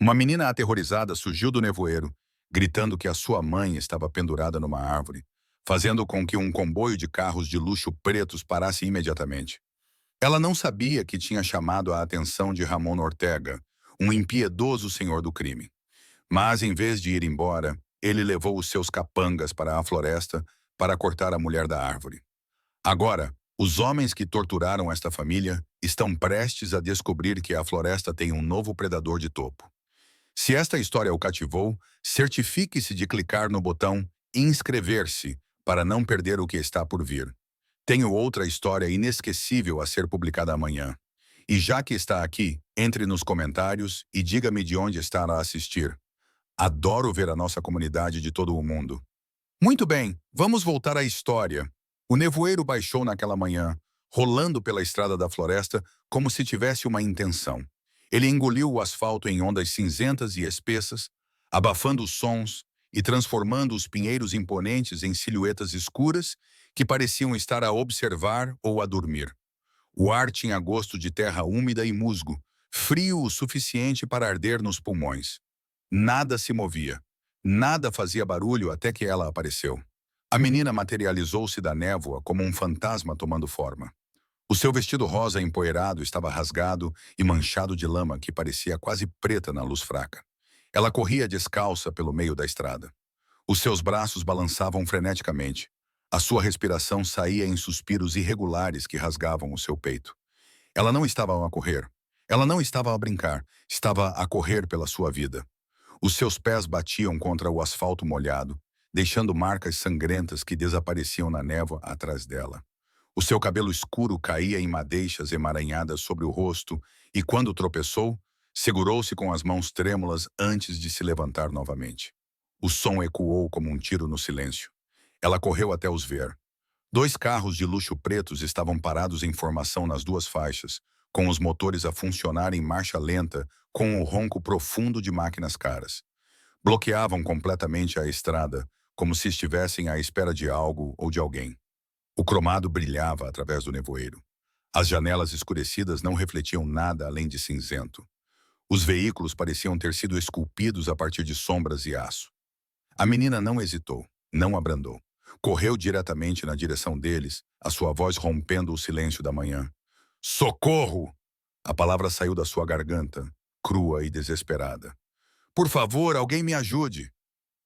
Uma menina aterrorizada surgiu do nevoeiro, gritando que a sua mãe estava pendurada numa árvore, fazendo com que um comboio de carros de luxo pretos parasse imediatamente. Ela não sabia que tinha chamado a atenção de Ramon Ortega, um impiedoso senhor do crime. Mas, em vez de ir embora, ele levou os seus capangas para a floresta para cortar a mulher da árvore. Agora, os homens que torturaram esta família estão prestes a descobrir que a floresta tem um novo predador de topo. Se esta história o cativou, certifique-se de clicar no botão inscrever-se para não perder o que está por vir. Tenho outra história inesquecível a ser publicada amanhã. E já que está aqui, entre nos comentários e diga-me de onde está a assistir. Adoro ver a nossa comunidade de todo o mundo. Muito bem, vamos voltar à história. O nevoeiro baixou naquela manhã, rolando pela estrada da floresta como se tivesse uma intenção. Ele engoliu o asfalto em ondas cinzentas e espessas, abafando os sons e transformando os pinheiros imponentes em silhuetas escuras que pareciam estar a observar ou a dormir. O ar tinha gosto de terra úmida e musgo, frio o suficiente para arder nos pulmões. Nada se movia. Nada fazia barulho até que ela apareceu. A menina materializou-se da névoa como um fantasma tomando forma. O seu vestido rosa empoeirado estava rasgado e manchado de lama que parecia quase preta na luz fraca. Ela corria descalça pelo meio da estrada. Os seus braços balançavam freneticamente. A sua respiração saía em suspiros irregulares que rasgavam o seu peito. Ela não estava a correr. Ela não estava a brincar. Estava a correr pela sua vida. Os seus pés batiam contra o asfalto molhado, deixando marcas sangrentas que desapareciam na névoa atrás dela. O seu cabelo escuro caía em madeixas emaranhadas sobre o rosto e, quando tropeçou, segurou-se com as mãos trêmulas antes de se levantar novamente. O som ecoou como um tiro no silêncio. Ela correu até os ver. Dois carros de luxo pretos estavam parados em formação nas duas faixas, com os motores a funcionar em marcha lenta, com o ronco profundo de máquinas caras. Bloqueavam completamente a estrada, como se estivessem à espera de algo ou de alguém. O cromado brilhava através do nevoeiro. As janelas escurecidas não refletiam nada além de cinzento. Os veículos pareciam ter sido esculpidos a partir de sombras e aço. A menina não hesitou, não abrandou. Correu diretamente na direção deles, a sua voz rompendo o silêncio da manhã. Socorro! A palavra saiu da sua garganta, crua e desesperada. Por favor, alguém me ajude!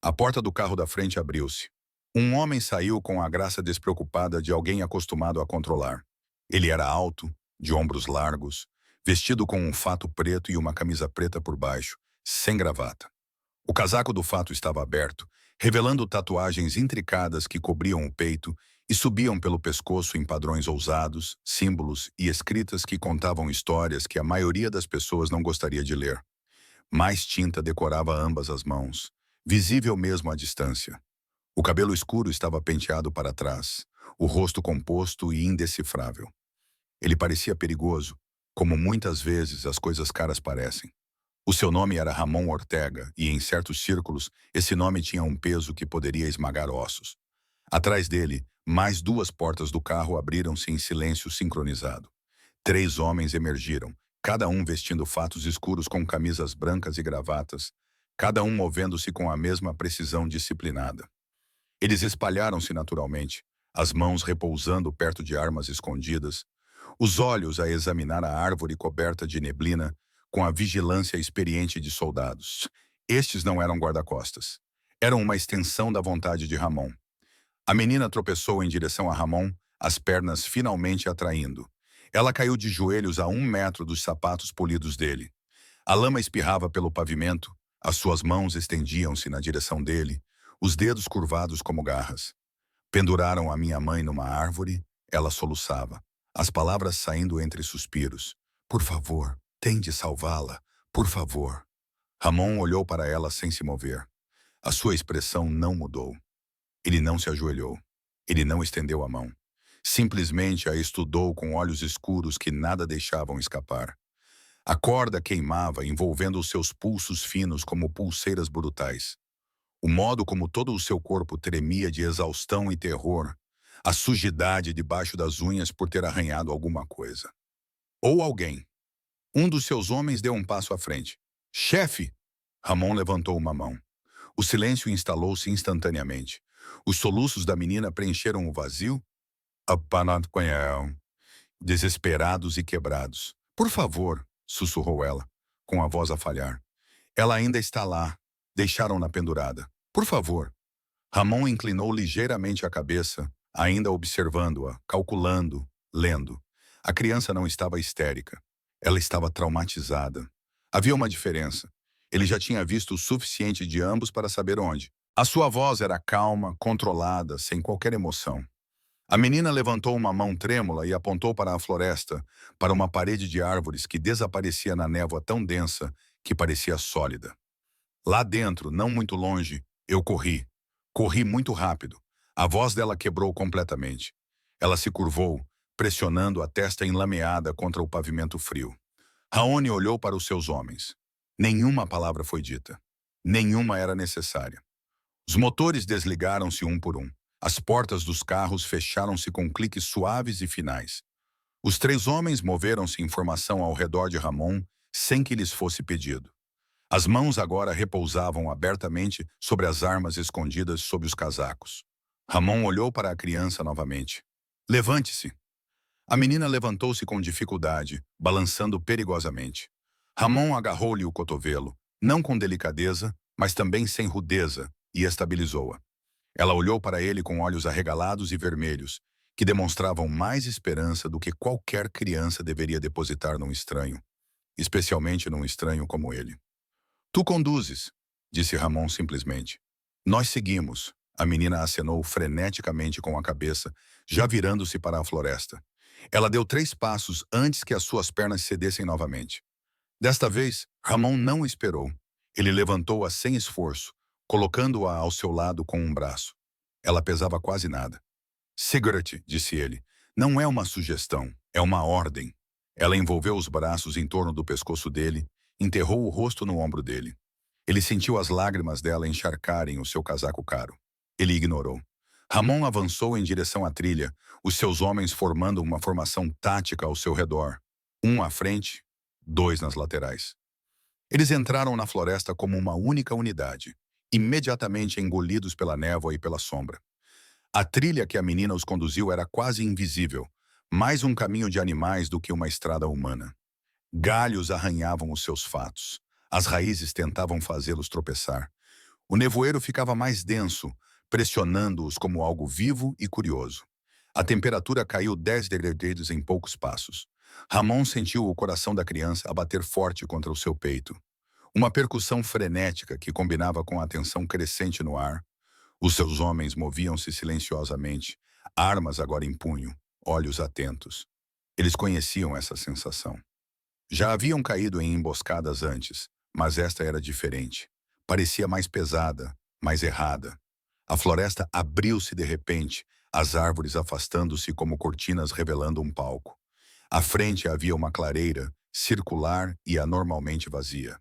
A porta do carro da frente abriu-se. Um homem saiu com a graça despreocupada de alguém acostumado a controlar. Ele era alto, de ombros largos, vestido com um fato preto e uma camisa preta por baixo, sem gravata. O casaco do fato estava aberto, revelando tatuagens intricadas que cobriam o peito e subiam pelo pescoço em padrões ousados, símbolos e escritas que contavam histórias que a maioria das pessoas não gostaria de ler. Mais tinta decorava ambas as mãos, visível mesmo à distância. O cabelo escuro estava penteado para trás, o rosto composto e indecifrável. Ele parecia perigoso, como muitas vezes as coisas caras parecem. O seu nome era Ramon Ortega e, em certos círculos, esse nome tinha um peso que poderia esmagar ossos. Atrás dele, mais duas portas do carro abriram-se em silêncio sincronizado. Três homens emergiram, cada um vestindo fatos escuros com camisas brancas e gravatas, cada um movendo-se com a mesma precisão disciplinada. Eles espalharam-se naturalmente, as mãos repousando perto de armas escondidas, os olhos a examinar a árvore coberta de neblina, com a vigilância experiente de soldados. Estes não eram guarda-costas. Eram uma extensão da vontade de Ramon. A menina tropeçou em direção a Ramon, as pernas finalmente atraindo. Ela caiu de joelhos a 1 metro dos sapatos polidos dele. A lama espirrava pelo pavimento, as suas mãos estendiam-se na direção dele, os dedos curvados como garras. Penduraram a minha mãe numa árvore, ela soluçava, as palavras saindo entre suspiros. Por favor, tem de salvá-la, por favor. Ramon olhou para ela sem se mover. A sua expressão não mudou. Ele não se ajoelhou. Ele não estendeu a mão. Simplesmente a estudou com olhos escuros que nada deixavam escapar. A corda queimava, envolvendo os seus pulsos finos como pulseiras brutais. O modo como todo o seu corpo tremia de exaustão e terror, a sujidade debaixo das unhas por ter arranhado alguma coisa. Ou alguém. Um dos seus homens deu um passo à frente. Chefe! Ramon levantou uma mão. O silêncio instalou-se instantaneamente. Os soluços da menina preencheram o vazio. Apanadconhão, desesperados e quebrados. Por favor, sussurrou ela, com a voz a falhar. Ela ainda está lá. Deixaram-na pendurada. Por favor. Ramon inclinou ligeiramente a cabeça, ainda observando-a, calculando, lendo. A criança não estava histérica. Ela estava traumatizada. Havia uma diferença. Ele já tinha visto o suficiente de ambos para saber onde. A sua voz era calma, controlada, sem qualquer emoção. A menina levantou uma mão trêmula e apontou para a floresta, para uma parede de árvores que desaparecia na névoa tão densa que parecia sólida. Lá dentro, não muito longe, eu corri. Corri muito rápido. A voz dela quebrou completamente. Ela se curvou, pressionando a testa enlameada contra o pavimento frio. Raoni olhou para os seus homens. Nenhuma palavra foi dita. Nenhuma era necessária. Os motores desligaram-se um por um. As portas dos carros fecharam-se com cliques suaves e finais. Os três homens moveram-se em formação ao redor de Ramon sem que lhes fosse pedido. As mãos agora repousavam abertamente sobre as armas escondidas sob os casacos. Ramon olhou para a criança novamente. Levante-se. A menina levantou-se com dificuldade, balançando perigosamente. Ramon agarrou-lhe o cotovelo, não com delicadeza, mas também sem rudeza, e estabilizou-a. Ela olhou para ele com olhos arregalados e vermelhos, que demonstravam mais esperança do que qualquer criança deveria depositar num estranho, especialmente num estranho como ele. Tu conduzes, disse Ramon simplesmente. Nós seguimos. A menina acenou freneticamente com a cabeça, já virando-se para a floresta. Ela deu 3 passos antes que as suas pernas cedessem novamente. Desta vez, Ramon não esperou. Ele levantou-a sem esforço, colocando-a ao seu lado com um braço. Ela pesava quase nada. Segura-te, disse ele. Não é uma sugestão, é uma ordem. Ela envolveu os braços em torno do pescoço dele, enterrou o rosto no ombro dele. Ele sentiu as lágrimas dela encharcarem o seu casaco caro. Ele ignorou. Ramon avançou em direção à trilha, os seus homens formando uma formação tática ao seu redor. 1 à frente, 2 nas laterais. Eles entraram na floresta como uma única unidade, imediatamente engolidos pela névoa e pela sombra. A trilha que a menina os conduziu era quase invisível, mais um caminho de animais do que uma estrada humana. Galhos arranhavam os seus fatos. As raízes tentavam fazê-los tropeçar. O nevoeiro ficava mais denso, pressionando-os como algo vivo e curioso. A temperatura caiu 10 degrees em poucos passos. Ramon sentiu o coração da criança a bater forte contra o seu peito. Uma percussão frenética que combinava com a tensão crescente no ar. Os seus homens moviam-se silenciosamente, armas agora em punho, olhos atentos. Eles conheciam essa sensação. Já haviam caído em emboscadas antes, mas esta era diferente. Parecia mais pesada, mais errada. A floresta abriu-se de repente, as árvores afastando-se como cortinas revelando um palco. À frente havia uma clareira, circular e anormalmente vazia.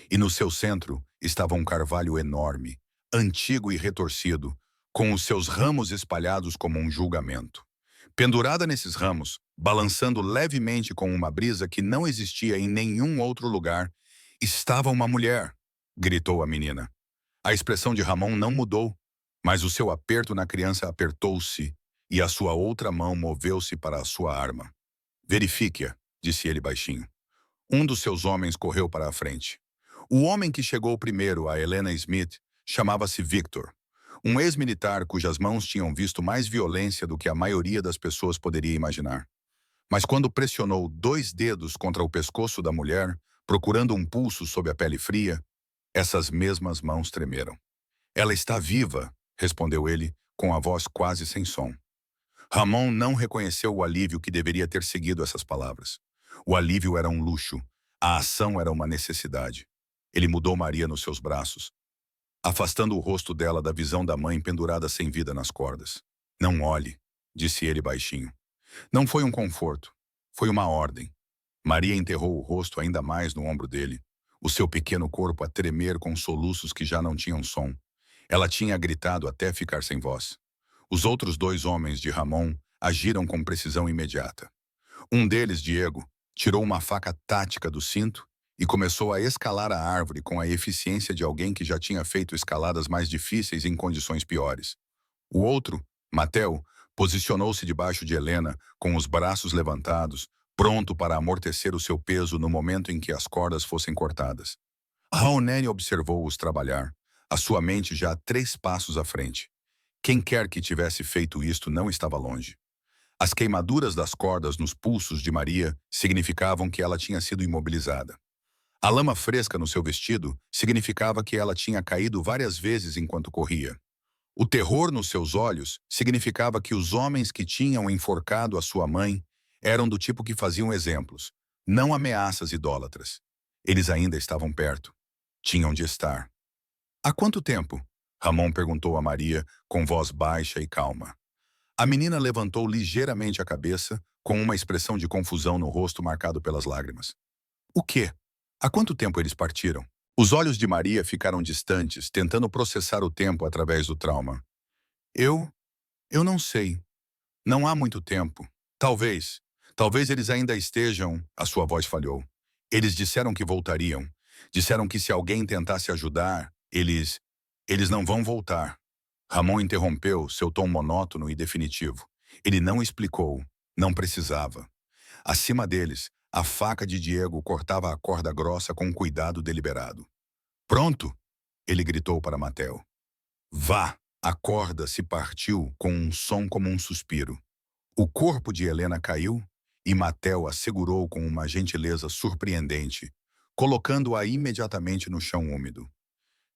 E no seu centro estava um carvalho enorme, antigo e retorcido, com os seus ramos espalhados como um julgamento. Pendurada nesses ramos, balançando levemente com uma brisa que não existia em nenhum outro lugar, estava uma mulher, gritou a menina. A expressão de Ramon não mudou, mas o seu aperto na criança apertou-se e a sua outra mão moveu-se para a sua arma. Verifique-a, disse ele baixinho. Um dos seus homens correu para a frente. O homem que chegou primeiro a Helena Smith chamava-se Victor, um ex-militar cujas mãos tinham visto mais violência do que a maioria das pessoas poderia imaginar. Mas quando pressionou 2 dedos contra o pescoço da mulher, procurando um pulso sob a pele fria, essas mesmas mãos tremeram. Ela está viva, respondeu ele, com a voz quase sem som. Ramon não reconheceu o alívio que deveria ter seguido essas palavras. O alívio era um luxo, a ação era uma necessidade. Ele mudou Maria nos seus braços, afastando o rosto dela da visão da mãe pendurada sem vida nas cordas. Não olhe, disse ele baixinho. Não foi um conforto, foi uma ordem. Maria enterrou o rosto ainda mais no ombro dele, o seu pequeno corpo a tremer com soluços que já não tinham som. Ela tinha gritado até ficar sem voz. Os outros 2 homens de Ramon agiram com precisão imediata. Um deles, Diego, tirou uma faca tática do cinto e começou a escalar a árvore com a eficiência de alguém que já tinha feito escaladas mais difíceis em condições piores. O outro, Mateo, posicionou-se debaixo de Helena, com os braços levantados, pronto para amortecer o seu peso no momento em que as cordas fossem cortadas. Raonene observou-os trabalhar, a sua mente já 3 passos à frente. Quem quer que tivesse feito isto não estava longe. As queimaduras das cordas nos pulsos de Maria significavam que ela tinha sido imobilizada. A lama fresca no seu vestido significava que ela tinha caído várias vezes enquanto corria. O terror nos seus olhos significava que os homens que tinham enforcado a sua mãe eram do tipo que faziam exemplos, não ameaças idólatras. Eles ainda estavam perto. Tinham de estar. Há quanto tempo? Ramon perguntou a Maria, com voz baixa e calma. A menina levantou ligeiramente a cabeça, com uma expressão de confusão no rosto marcado pelas lágrimas. O quê? Há quanto tempo eles partiram? Os olhos de Maria ficaram distantes, tentando processar o tempo através do trauma. Eu? Eu não sei. Não há muito tempo. Talvez. Talvez eles ainda estejam... A sua voz falhou. Eles disseram que voltariam. Disseram que se alguém tentasse ajudar, eles não vão voltar. Ramon interrompeu, seu tom monótono e definitivo. Ele não explicou. Não precisava. Acima deles, a faca de Diego cortava a corda grossa com cuidado deliberado. Pronto! Ele gritou para Mateo. Vá! A corda se partiu com um som como um suspiro. O corpo de Helena caiu e Mateo a segurou com uma gentileza surpreendente, colocando-a imediatamente no chão úmido.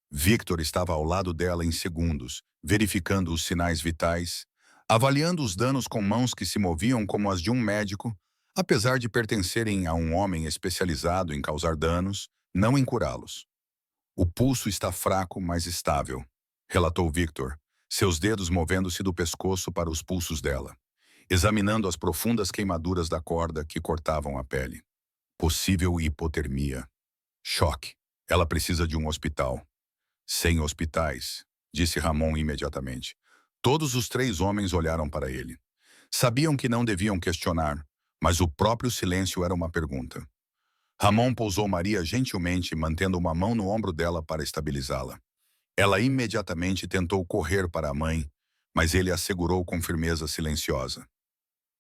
Victor estava ao lado dela em segundos, verificando os sinais vitais, avaliando os danos com mãos que se moviam como as de um médico, apesar de pertencerem a um homem especializado em causar danos, não em curá-los. O pulso está fraco, mas estável, relatou Victor, seus dedos movendo-se do pescoço para os pulsos dela, examinando as profundas queimaduras da corda que cortavam a pele. Possível hipotermia. Choque. Ela precisa de um hospital. Sem hospitais, disse Ramon imediatamente. Todos os 3 homens olharam para ele. Sabiam que não deviam questionar, mas o próprio silêncio era uma pergunta. Ramon pousou Maria gentilmente, mantendo uma mão no ombro dela para estabilizá-la. Ela imediatamente tentou correr para a mãe, mas ele a segurou com firmeza silenciosa.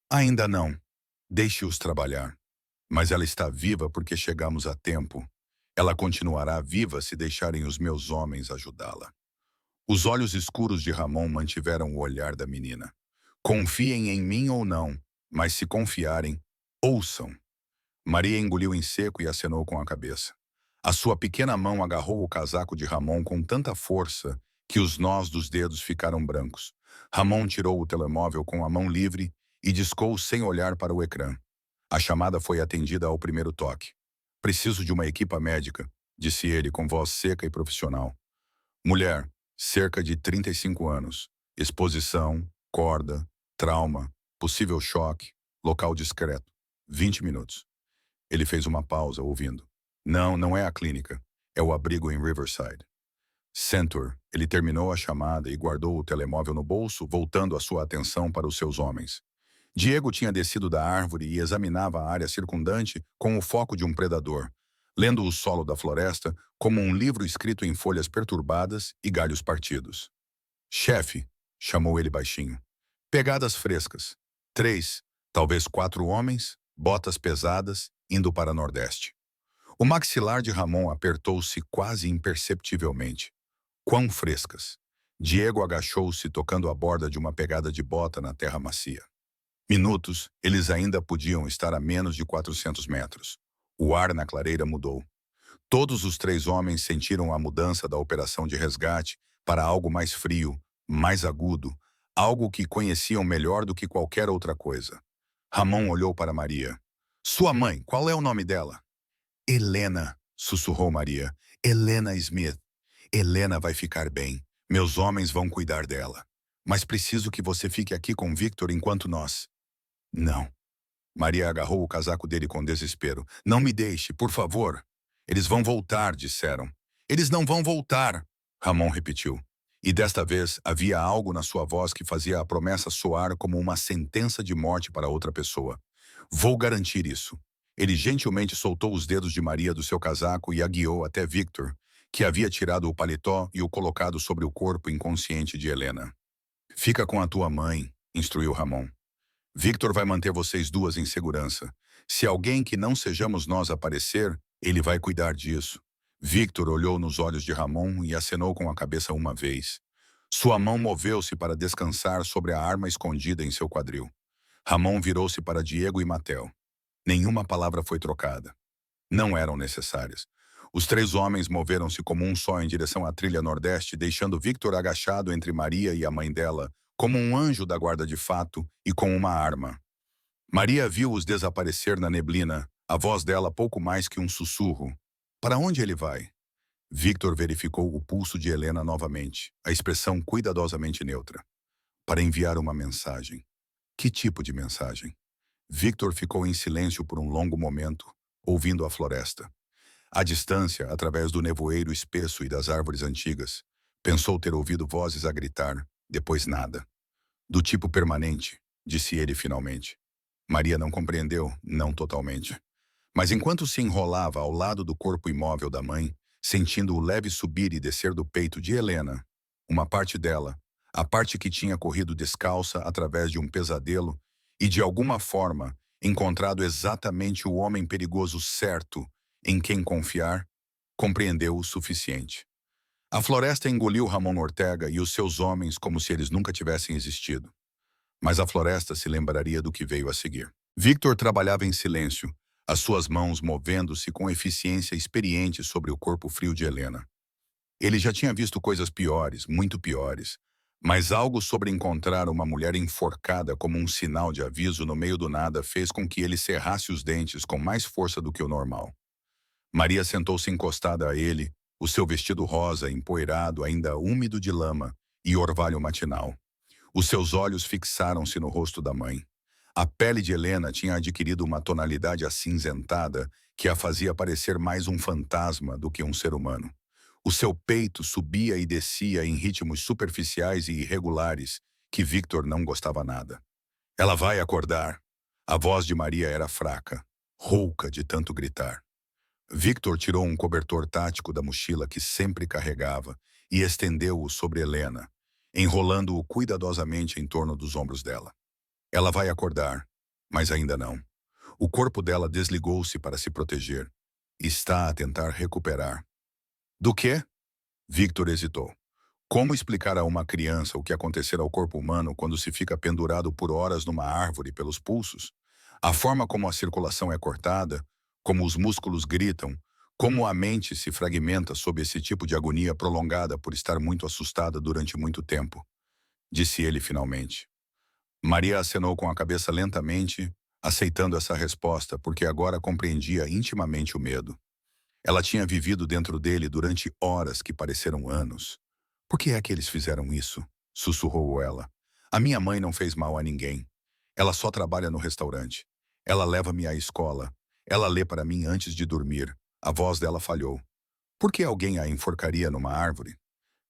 Ainda não. Deixe-os trabalhar. Mas ela está viva porque chegamos a tempo. Ela continuará viva se deixarem os meus homens ajudá-la. Os olhos escuros de Ramon mantiveram o olhar da menina. Confiem em mim ou não, mas se confiarem, ouçam. Maria engoliu em seco e acenou com a cabeça. A sua pequena mão agarrou o casaco de Ramon com tanta força que os nós dos dedos ficaram brancos. Ramon tirou o telemóvel com a mão livre e discou sem olhar para o ecrã. A chamada foi atendida ao primeiro toque. Preciso de uma equipa médica, disse ele com voz seca e profissional. Mulher, cerca de 35 anos. Exposição, corda, trauma, possível choque, local discreto. 20 minutos. Ele fez uma pausa, ouvindo. Não, não é a clínica. É o abrigo em Riverside. Centaur. Ele terminou a chamada e guardou o telemóvel no bolso, voltando a sua atenção para os seus homens. Diego tinha descido da árvore e examinava a área circundante com o foco de um predador, lendo o solo da floresta como um livro escrito em folhas perturbadas e galhos partidos. Chefe, chamou ele baixinho. Pegadas frescas. 3, talvez 4 homens, botas pesadas, indo para nordeste. O maxilar de Ramon apertou-se quase imperceptivelmente. Quão frescas. Diego agachou-se tocando a borda de uma pegada de bota na terra macia. Minutos, eles ainda podiam estar a menos de 400 metros. O ar na clareira mudou. Todos os 3 homens sentiram a mudança da operação de resgate para algo mais frio, mais agudo, algo que conheciam melhor do que qualquer outra coisa. Ramon olhou para Maria. Sua mãe, qual é o nome dela? Helena, sussurrou Maria. Helena Smith. Helena vai ficar bem. Meus homens vão cuidar dela. Mas preciso que você fique aqui com Victor enquanto nós... Não. Maria agarrou o casaco dele com desespero. Não me deixe, por favor. Eles vão voltar, disseram. Eles não vão voltar, Ramon repetiu. E desta vez havia algo na sua voz que fazia a promessa soar como uma sentença de morte para outra pessoa. Vou garantir isso. Ele gentilmente soltou os dedos de Maria do seu casaco e a guiou até Victor, que havia tirado o paletó e o colocado sobre o corpo inconsciente de Helena. Fica com a tua mãe, instruiu Ramon. Victor vai manter vocês duas em segurança. Se alguém que não sejamos nós aparecer, ele vai cuidar disso. Victor olhou nos olhos de Ramon e acenou com a cabeça uma vez. Sua mão moveu-se para descansar sobre a arma escondida em seu quadril. Ramon virou-se para Diego e Matel. Nenhuma palavra foi trocada. Não eram necessárias. Os três homens moveram-se como um só em direção à trilha nordeste, deixando Victor agachado entre Maria e a mãe dela, como um anjo da guarda de fato e com uma arma. Maria viu-os desaparecer na neblina, a voz dela pouco mais que um sussurro. Para onde ele vai? Victor verificou o pulso de Helena novamente, a expressão cuidadosamente neutra. Para enviar uma mensagem. Que tipo de mensagem? Victor ficou em silêncio por um longo momento, ouvindo a floresta. À distância, através do nevoeiro espesso e das árvores antigas, pensou ter ouvido vozes a gritar, depois nada. Do tipo permanente, disse ele finalmente. Maria não compreendeu, não totalmente. Mas enquanto se enrolava ao lado do corpo imóvel da mãe, sentindo o leve subir e descer do peito de Helena, uma parte dela, a parte que tinha corrido descalça através de um pesadelo e, de alguma forma, encontrado exatamente o homem perigoso certo em quem confiar, compreendeu o suficiente. A floresta engoliu Ramon Ortega e os seus homens como se eles nunca tivessem existido. Mas a floresta se lembraria do que veio a seguir. Victor trabalhava em silêncio, as suas mãos movendo-se com eficiência experiente sobre o corpo frio de Helena. Ele já tinha visto coisas piores, muito piores, mas algo sobre encontrar uma mulher enforcada como um sinal de aviso no meio do nada fez com que ele cerrasse os dentes com mais força do que o normal. Maria sentou-se encostada a ele, o seu vestido rosa empoeirado, ainda úmido de lama, e orvalho matinal. Os seus olhos fixaram-se no rosto da mãe. A pele de Helena tinha adquirido uma tonalidade acinzentada que a fazia parecer mais um fantasma do que um ser humano. O seu peito subia e descia em ritmos superficiais e irregulares que Victor não gostava nada. Ela vai acordar. A voz de Maria era fraca, rouca de tanto gritar. Victor tirou um cobertor tático da mochila que sempre carregava e estendeu-o sobre Helena, enrolando-o cuidadosamente em torno dos ombros dela. Ela vai acordar, mas ainda não. O corpo dela desligou-se para se proteger. Está a tentar recuperar. Do quê? Victor hesitou. Como explicar a uma criança o que acontecer ao corpo humano quando se fica pendurado por horas numa árvore pelos pulsos? A forma como a circulação é cortada, como os músculos gritam, como a mente se fragmenta sob esse tipo de agonia prolongada por estar muito assustada durante muito tempo, disse ele finalmente. Maria acenou com a cabeça lentamente, aceitando essa resposta porque agora compreendia intimamente o medo. Ela tinha vivido dentro dele durante horas que pareceram anos. Por que é que eles fizeram isso? Sussurrou ela. A minha mãe não fez mal a ninguém. Ela só trabalha no restaurante. Ela leva-me à escola. Ela lê para mim antes de dormir. A voz dela falhou. Por que alguém a enforcaria numa árvore?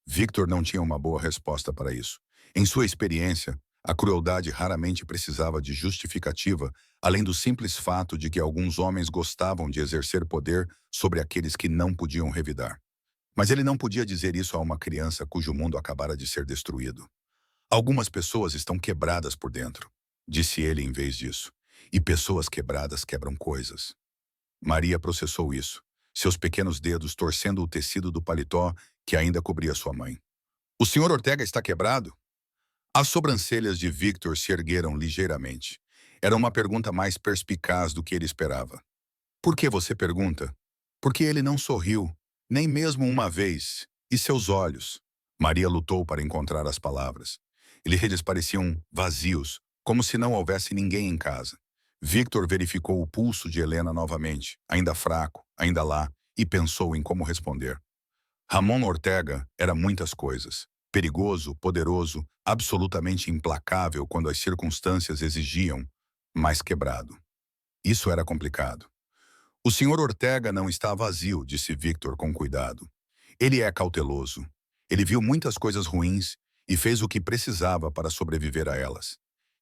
Victor não tinha uma boa resposta para isso. Em sua experiência, a crueldade raramente precisava de justificativa, além do simples fato de que alguns homens gostavam de exercer poder sobre aqueles que não podiam revidar. Mas ele não podia dizer isso a uma criança cujo mundo acabara de ser destruído. Algumas pessoas estão quebradas por dentro, disse ele em vez disso. E pessoas quebradas quebram coisas. Maria processou isso, seus pequenos dedos torcendo o tecido do paletó que ainda cobria sua mãe. O senhor Ortega está quebrado? As sobrancelhas de Victor se ergueram ligeiramente. Era uma pergunta mais perspicaz do que ele esperava. Por que você pergunta? Porque ele não sorriu, nem mesmo uma vez. E seus olhos? Maria lutou para encontrar as palavras. Eles pareciam vazios, como se não houvesse ninguém em casa. Victor verificou o pulso de Helena novamente, ainda fraco, ainda lá, e pensou em como responder. Ramon Ortega era muitas coisas. Perigoso, poderoso, absolutamente implacável quando as circunstâncias exigiam, mas quebrado. Isso era complicado. O senhor Ortega não está vazio, disse Victor com cuidado. Ele é cauteloso. Ele viu muitas coisas ruins e fez o que precisava para sobreviver a elas.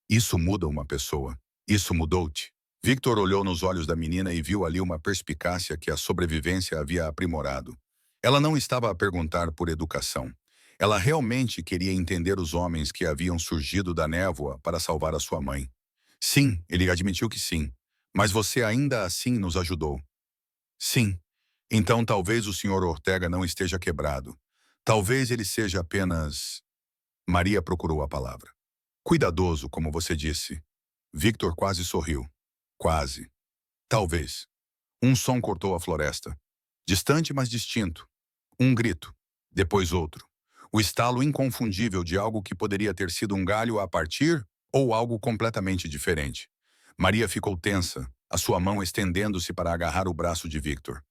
Isso muda uma pessoa. Isso mudou-te. Victor olhou nos olhos da menina e viu ali uma perspicácia que a sobrevivência havia aprimorado. Ela não estava a perguntar por educação. Ela realmente queria entender os homens que haviam surgido da névoa para salvar a sua mãe. Sim, ele admitiu que sim. Mas você ainda assim nos ajudou. Sim. Então talvez o Sr. Ortega não esteja quebrado. Talvez ele seja apenas... Maria procurou a palavra. Cuidadoso, como você disse. Victor quase sorriu. Quase. Talvez. Um som cortou a floresta. Distante, mas distinto. Um grito. Depois outro. O estalo inconfundível de algo que poderia ter sido um galho a partir ou algo completamente diferente. Maria ficou tensa, a sua mão estendendo-se para agarrar o braço de Victor.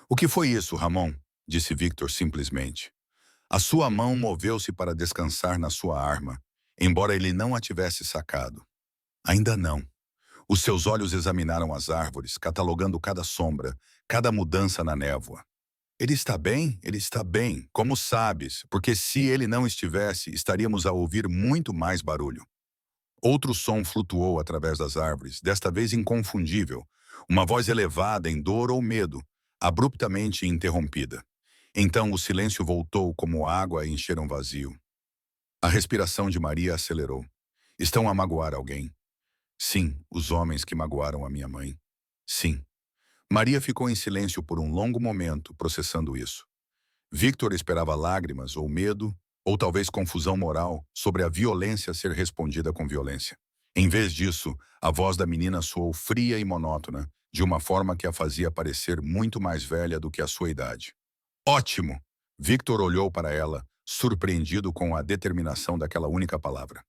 O que foi isso, Ramon? Disse Victor simplesmente. A sua mão moveu-se para descansar na sua arma, embora ele não a tivesse sacado. Ainda não. Os seus olhos examinaram as árvores, catalogando cada sombra, cada mudança na névoa. Ele está bem? Ele está bem, como sabes, porque se ele não estivesse, estaríamos a ouvir muito mais barulho. Outro som flutuou através das árvores, desta vez inconfundível, uma voz elevada em dor ou medo, abruptamente interrompida. Então o silêncio voltou como água a encher um vazio. A respiração de Maria acelerou. Estão a magoar alguém. Sim, os homens que magoaram a minha mãe. Sim. Maria ficou em silêncio por um longo momento, processando isso. Victor esperava lágrimas ou medo, ou talvez confusão moral, sobre a violência ser respondida com violência. Em vez disso, a voz da menina soou fria e monótona, de uma forma que a fazia parecer muito mais velha do que a sua idade. Ótimo! Victor olhou para ela, surpreendido com a determinação daquela única palavra.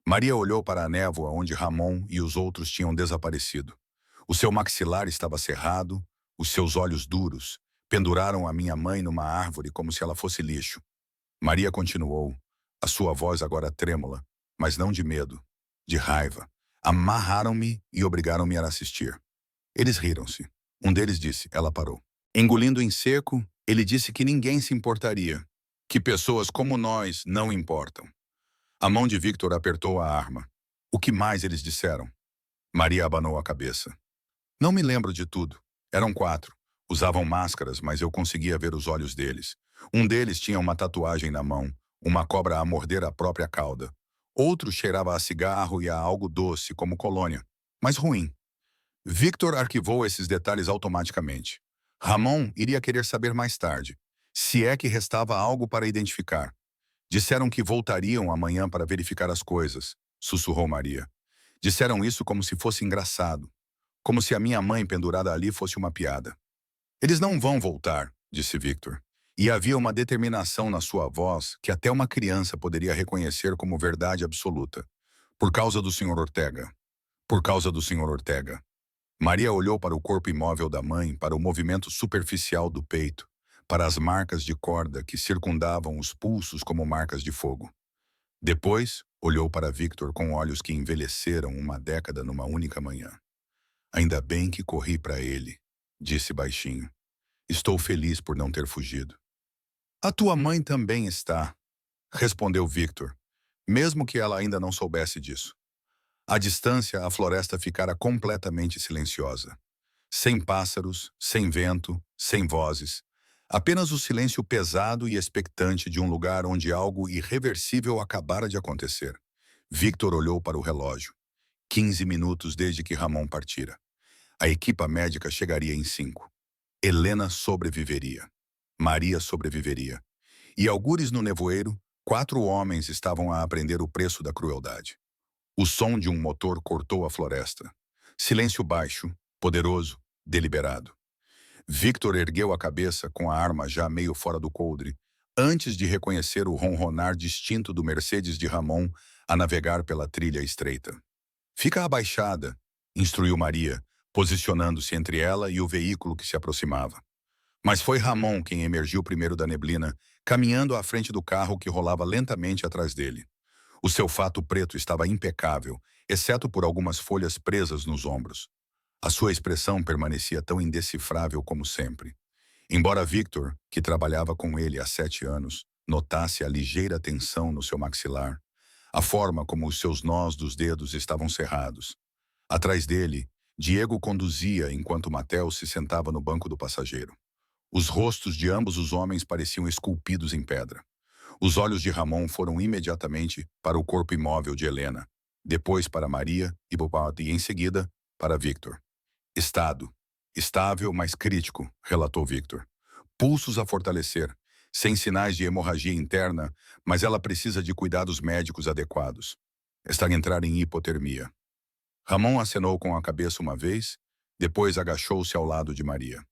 Maria olhou para a névoa onde Ramon e os outros tinham desaparecido. O seu maxilar estava cerrado, os seus olhos duros, penduraram a minha mãe numa árvore como se ela fosse lixo. Maria continuou, a sua voz agora trêmula, mas não de medo, de raiva. Amarraram-me e obrigaram-me a assistir. Eles riram-se. Um deles disse, ela parou. Engolindo em seco, ele disse que ninguém se importaria, que pessoas como nós não importam. A mão de Victor apertou a arma. O que mais eles disseram? Maria abanou a cabeça. Não me lembro de tudo. Eram 4. Usavam máscaras, mas eu conseguia ver os olhos deles. Um deles tinha uma tatuagem na mão, uma cobra a morder a própria cauda. Outro cheirava a cigarro e a algo doce, como colônia, mas ruim. Victor arquivou esses detalhes automaticamente. Ramon iria querer saber mais tarde, se é que restava algo para identificar. Disseram que voltariam amanhã para verificar as coisas, sussurrou Maria. Disseram isso como se fosse engraçado, como se a minha mãe pendurada ali fosse uma piada. Eles não vão voltar, disse Victor. E havia uma determinação na sua voz que até uma criança poderia reconhecer como verdade absoluta. Por causa do Sr. Ortega. Por causa do Sr. Ortega. Maria olhou para o corpo imóvel da mãe, para o movimento superficial do peito, para as marcas de corda que circundavam os pulsos como marcas de fogo. Depois, olhou para Victor com olhos que envelheceram uma década numa única manhã. Ainda bem que corri para ele, disse baixinho. Estou feliz por não ter fugido. A tua mãe também está, respondeu Victor, mesmo que ela ainda não soubesse disso. À distância, a floresta ficara completamente silenciosa. Sem pássaros, sem vento, sem vozes. Apenas o silêncio pesado e expectante de um lugar onde algo irreversível acabara de acontecer. Victor olhou para o relógio. 15 minutos desde que Ramon partira. A equipa médica chegaria em 5. Helena sobreviveria. Maria sobreviveria. E algures no nevoeiro, 4 homens estavam a aprender o preço da crueldade. O som de um motor cortou a floresta. Silêncio baixo, poderoso, deliberado. Victor ergueu a cabeça com a arma já meio fora do coldre, antes de reconhecer o ronronar distinto do Mercedes de Ramon a navegar pela trilha estreita. Fica abaixada, instruiu Maria, posicionando-se entre ela e o veículo que se aproximava. Mas foi Ramon quem emergiu primeiro da neblina, caminhando à frente do carro que rolava lentamente atrás dele. O seu fato preto estava impecável, exceto por algumas folhas presas nos ombros. A sua expressão permanecia tão indecifrável como sempre. Embora Victor, que trabalhava com ele há 7 anos, notasse a ligeira tensão no seu maxilar, a forma como os seus nós dos dedos estavam cerrados. Atrás dele, Diego conduzia enquanto Matheus se sentava no banco do passageiro. Os rostos de ambos os homens pareciam esculpidos em pedra. Os olhos de Ramon foram imediatamente para o corpo imóvel de Helena, depois para Maria e em seguida para Victor. Estado. Estável, mas crítico, relatou Victor. Pulsos a fortalecer, sem sinais de hemorragia interna, mas ela precisa de cuidados médicos adequados. Está a entrar em hipotermia. Ramon acenou com a cabeça uma vez, depois agachou-se ao lado de Maria.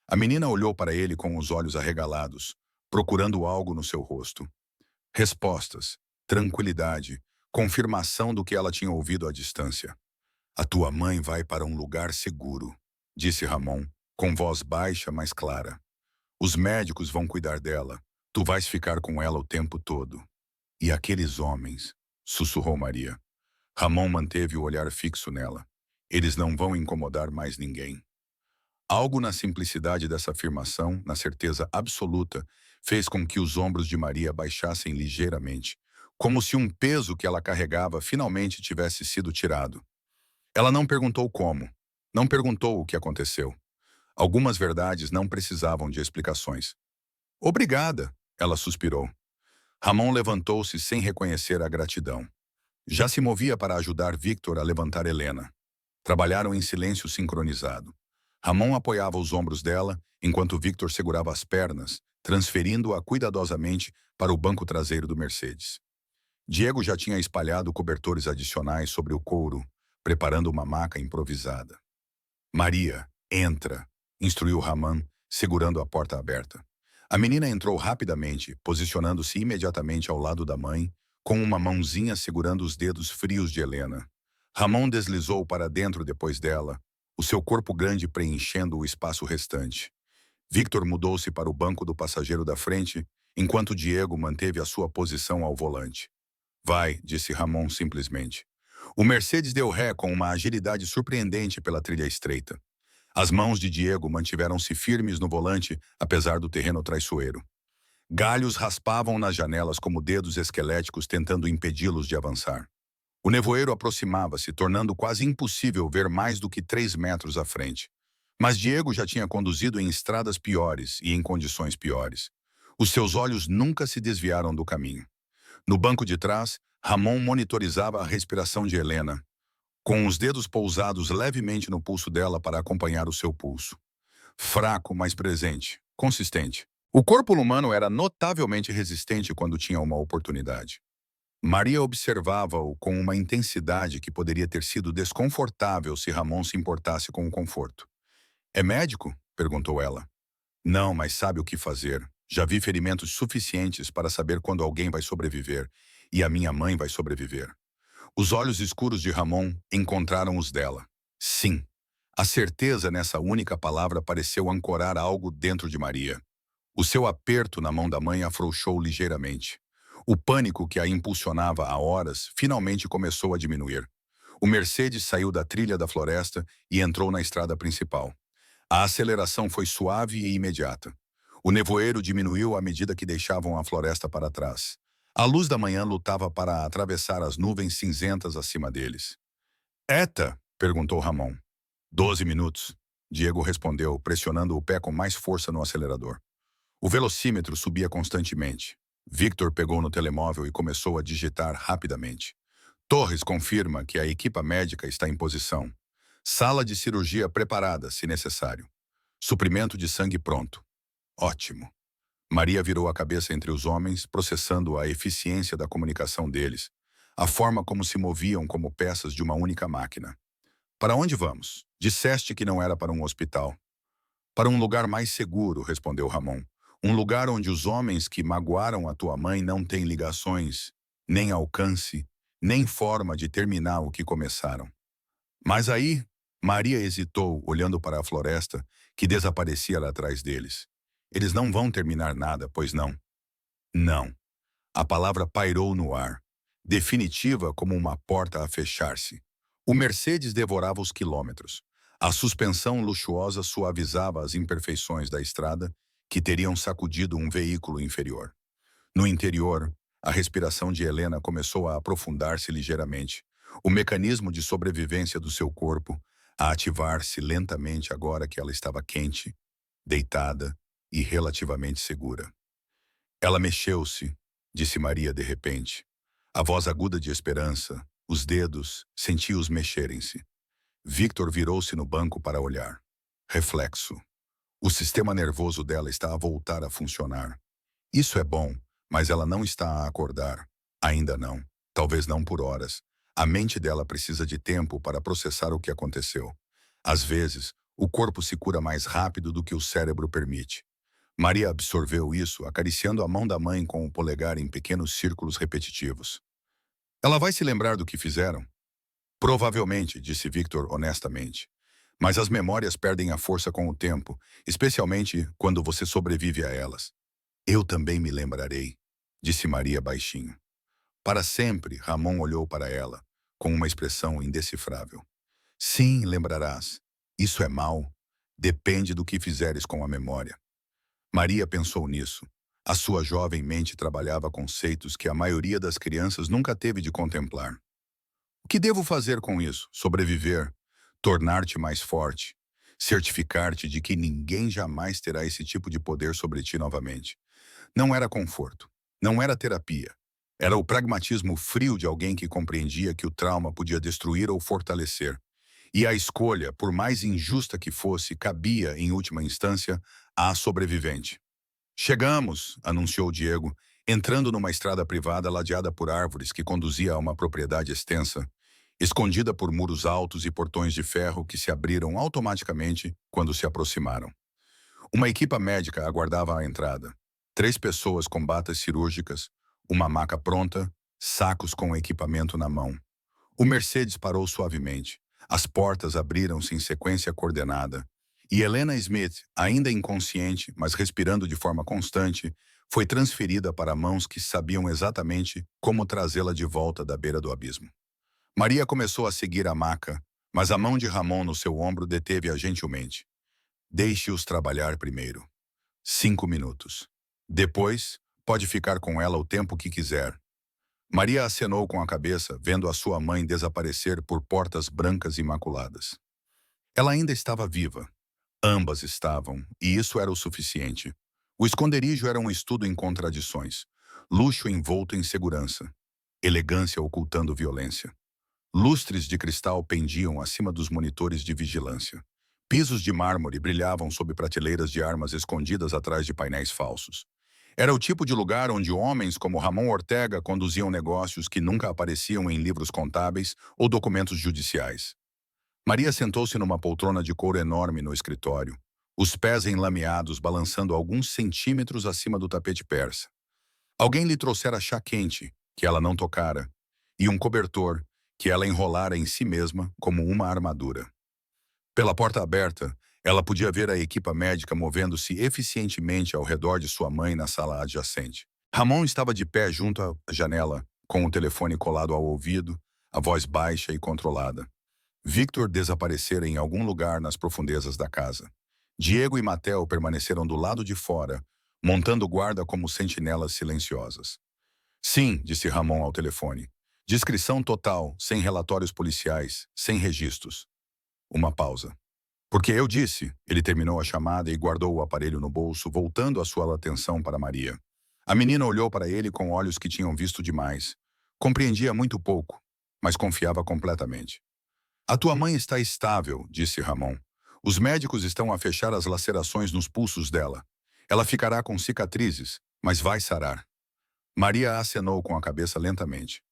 A menina olhou para ele com os olhos arregalados, procurando algo no seu rosto. Respostas, tranquilidade, confirmação do que ela tinha ouvido à distância. A tua mãe vai para um lugar seguro, disse Ramon, com voz baixa, mas clara. Os médicos vão cuidar dela. Tu vais ficar com ela o tempo todo. E aqueles homens, sussurrou Maria. Ramon manteve o olhar fixo nela. Eles não vão incomodar mais ninguém. Algo na simplicidade dessa afirmação, na certeza absoluta, fez com que os ombros de Maria baixassem ligeiramente, como se um peso que ela carregava finalmente tivesse sido tirado. Ela não perguntou como, não perguntou o que aconteceu. Algumas verdades não precisavam de explicações. Obrigada, ela suspirou. Ramon levantou-se sem reconhecer a gratidão. Já se movia para ajudar Victor a levantar Helena. Trabalharam em silêncio sincronizado. Ramon apoiava os ombros dela, enquanto Victor segurava as pernas, transferindo-a cuidadosamente para o banco traseiro do Mercedes. Diego já tinha espalhado cobertores adicionais sobre o couro, preparando uma maca improvisada. Maria, entra, instruiu Ramon, segurando a porta aberta. A menina entrou rapidamente, posicionando-se imediatamente ao lado da mãe, com uma mãozinha segurando os dedos frios de Helena. Ramon deslizou para dentro depois dela, o seu corpo grande preenchendo o espaço restante. Victor mudou-se para o banco do passageiro da frente, enquanto Diego manteve a sua posição ao volante. Vai, disse Ramon simplesmente. O Mercedes deu ré com uma agilidade surpreendente pela trilha estreita. As mãos de Diego mantiveram-se firmes no volante, apesar do terreno traiçoeiro. Galhos raspavam nas janelas como dedos esqueléticos tentando impedi-los de avançar. O nevoeiro aproximava-se, tornando quase impossível ver mais do que 3 metros à frente. Mas Diego já tinha conduzido em estradas piores e em condições piores. Os seus olhos nunca se desviaram do caminho. No banco de trás, Ramon monitorizava a respiração de Helena, com os dedos pousados levemente no pulso dela para acompanhar o seu pulso. Fraco, mas presente, consistente. O corpo humano era notavelmente resistente quando tinha uma oportunidade. Maria observava-o com uma intensidade que poderia ter sido desconfortável se Ramon se importasse com o conforto. É médico? Perguntou ela. Não, mas sabe o que fazer. Já vi ferimentos suficientes para saber quando alguém vai sobreviver, e a minha mãe vai sobreviver. Os olhos escuros de Ramon encontraram os dela. Sim. A certeza nessa única palavra pareceu ancorar algo dentro de Maria. O seu aperto na mão da mãe afrouxou ligeiramente. O pânico que a impulsionava há horas finalmente começou a diminuir. O Mercedes saiu da trilha da floresta e entrou na estrada principal. A aceleração foi suave e imediata. O nevoeiro diminuiu à medida que deixavam a floresta para trás. A luz da manhã lutava para atravessar as nuvens cinzentas acima deles. Eta? Perguntou Ramon. 12 minutos. Diego respondeu, pressionando o pé com mais força no acelerador. O velocímetro subia constantemente. Victor pegou no telemóvel e começou a digitar rapidamente. Torres confirma que a equipa médica está em posição. Sala de cirurgia preparada, se necessário. Suprimento de sangue pronto. Ótimo. Maria virou a cabeça entre os homens, processando a eficiência da comunicação deles, a forma como se moviam como peças de uma única máquina. Para onde vamos? Disseste que não era para um hospital. Para um lugar mais seguro, respondeu Ramon. Um lugar onde os homens que magoaram a tua mãe não têm ligações, nem alcance, nem forma de terminar o que começaram. Mas aí, Maria hesitou, olhando para a floresta, que desaparecia lá atrás deles. Eles não vão terminar nada, pois não? Não. A palavra pairou no ar, definitiva como uma porta a fechar-se. O Mercedes devorava os quilômetros. A suspensão luxuosa suavizava as imperfeições da estrada que teriam sacudido um veículo inferior. No interior, a respiração de Helena começou a aprofundar-se ligeiramente. O mecanismo de sobrevivência do seu corpo, a ativar-se lentamente agora que ela estava quente, deitada e relativamente segura. Ela mexeu-se, disse Maria de repente. A voz aguda de esperança, os dedos, sentia-os mexerem-se. Victor virou-se no banco para olhar. Reflexo. O sistema nervoso dela está a voltar a funcionar. Isso é bom, mas ela não está a acordar. Ainda não. Talvez não por horas. A mente dela precisa de tempo para processar o que aconteceu. Às vezes, o corpo se cura mais rápido do que o cérebro permite. Maria absorveu isso, acariciando a mão da mãe com o polegar em pequenos círculos repetitivos. Ela vai se lembrar do que fizeram? Provavelmente, disse Victor honestamente. Mas as memórias perdem a força com o tempo, especialmente quando você sobrevive a elas. Eu também me lembrarei, disse Maria baixinho. Para sempre, Ramon olhou para ela, com uma expressão indecifrável. Sim, lembrarás. Isso é mal. Depende do que fizeres com a memória. Maria pensou nisso. A sua jovem mente trabalhava conceitos que a maioria das crianças nunca teve de contemplar. O que devo fazer com isso? Sobreviver? Tornar-te mais forte? Certificar-te de que ninguém jamais terá esse tipo de poder sobre ti novamente? Não era conforto. Não era terapia. Era o pragmatismo frio de alguém que compreendia que o trauma podia destruir ou fortalecer. E a escolha, por mais injusta que fosse, cabia, em última instância, à sobrevivente. Chegamos, anunciou Diego, entrando numa estrada privada ladeada por árvores que conduzia a uma propriedade extensa, escondida por muros altos e portões de ferro que se abriram automaticamente quando se aproximaram. Uma equipa médica aguardava a entrada. 3 pessoas com batas cirúrgicas, uma maca pronta, sacos com equipamento na mão. O Mercedes parou suavemente. As portas abriram-se em sequência coordenada. E Helena Smith, ainda inconsciente, mas respirando de forma constante, foi transferida para mãos que sabiam exatamente como trazê-la de volta da beira do abismo. Maria começou a seguir a maca, mas a mão de Ramon no seu ombro deteve-a gentilmente. Deixe-os trabalhar primeiro. 5 minutos. Depois, pode ficar com ela o tempo que quiser. Maria acenou com a cabeça, vendo a sua mãe desaparecer por portas brancas imaculadas. Ela ainda estava viva. Ambas estavam, e isso era o suficiente. O esconderijo era um estudo em contradições. Luxo envolto em segurança. Elegância ocultando violência. Lustres de cristal pendiam acima dos monitores de vigilância. Pisos de mármore brilhavam sob prateleiras de armas escondidas atrás de painéis falsos. Era o tipo de lugar onde homens como Ramon Ortega conduziam negócios que nunca apareciam em livros contábeis ou documentos judiciais. Maria sentou-se numa poltrona de couro enorme no escritório, os pés enlameados balançando alguns centímetros acima do tapete persa. Alguém lhe trouxera chá quente, que ela não tocara, e um cobertor, que ela enrolara em si mesma como uma armadura. Pela porta aberta, ela podia ver a equipa médica movendo-se eficientemente ao redor de sua mãe na sala adjacente. Ramon estava de pé junto à janela, com o telefone colado ao ouvido, a voz baixa e controlada. Victor desaparecera em algum lugar nas profundezas da casa. Diego e Matel permaneceram do lado de fora, montando guarda como sentinelas silenciosas. Sim, disse Ramon ao telefone. Discrição total, sem relatórios policiais, sem registros. Uma pausa. Porque eu disse, ele terminou a chamada e guardou o aparelho no bolso, voltando a sua atenção para Maria. A menina olhou para ele com olhos que tinham visto demais. Compreendia muito pouco, mas confiava completamente. A tua mãe está estável, disse Ramon. Os médicos estão a fechar as lacerações nos pulsos dela. Ela ficará com cicatrizes, mas vai sarar. Maria acenou com a cabeça lentamente.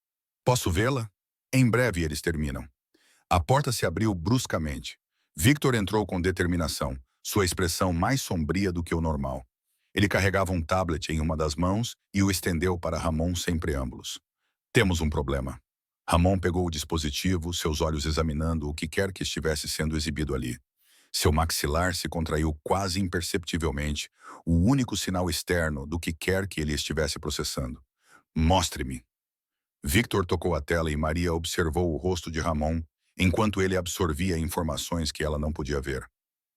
Posso vê-la? Em breve eles terminam. A porta se abriu bruscamente. Victor entrou com determinação, sua expressão mais sombria do que o normal. Ele carregava um tablet em uma das mãos e o estendeu para Ramon sem preâmbulos. Temos um problema. Ramon pegou o dispositivo, seus olhos examinando o que quer que estivesse sendo exibido ali. Seu maxilar se contraiu quase imperceptivelmente, o único sinal externo do que quer que ele estivesse processando. Mostre-me. Victor tocou a tela e Maria observou o rosto de Ramon, enquanto ele absorvia informações que ela não podia ver.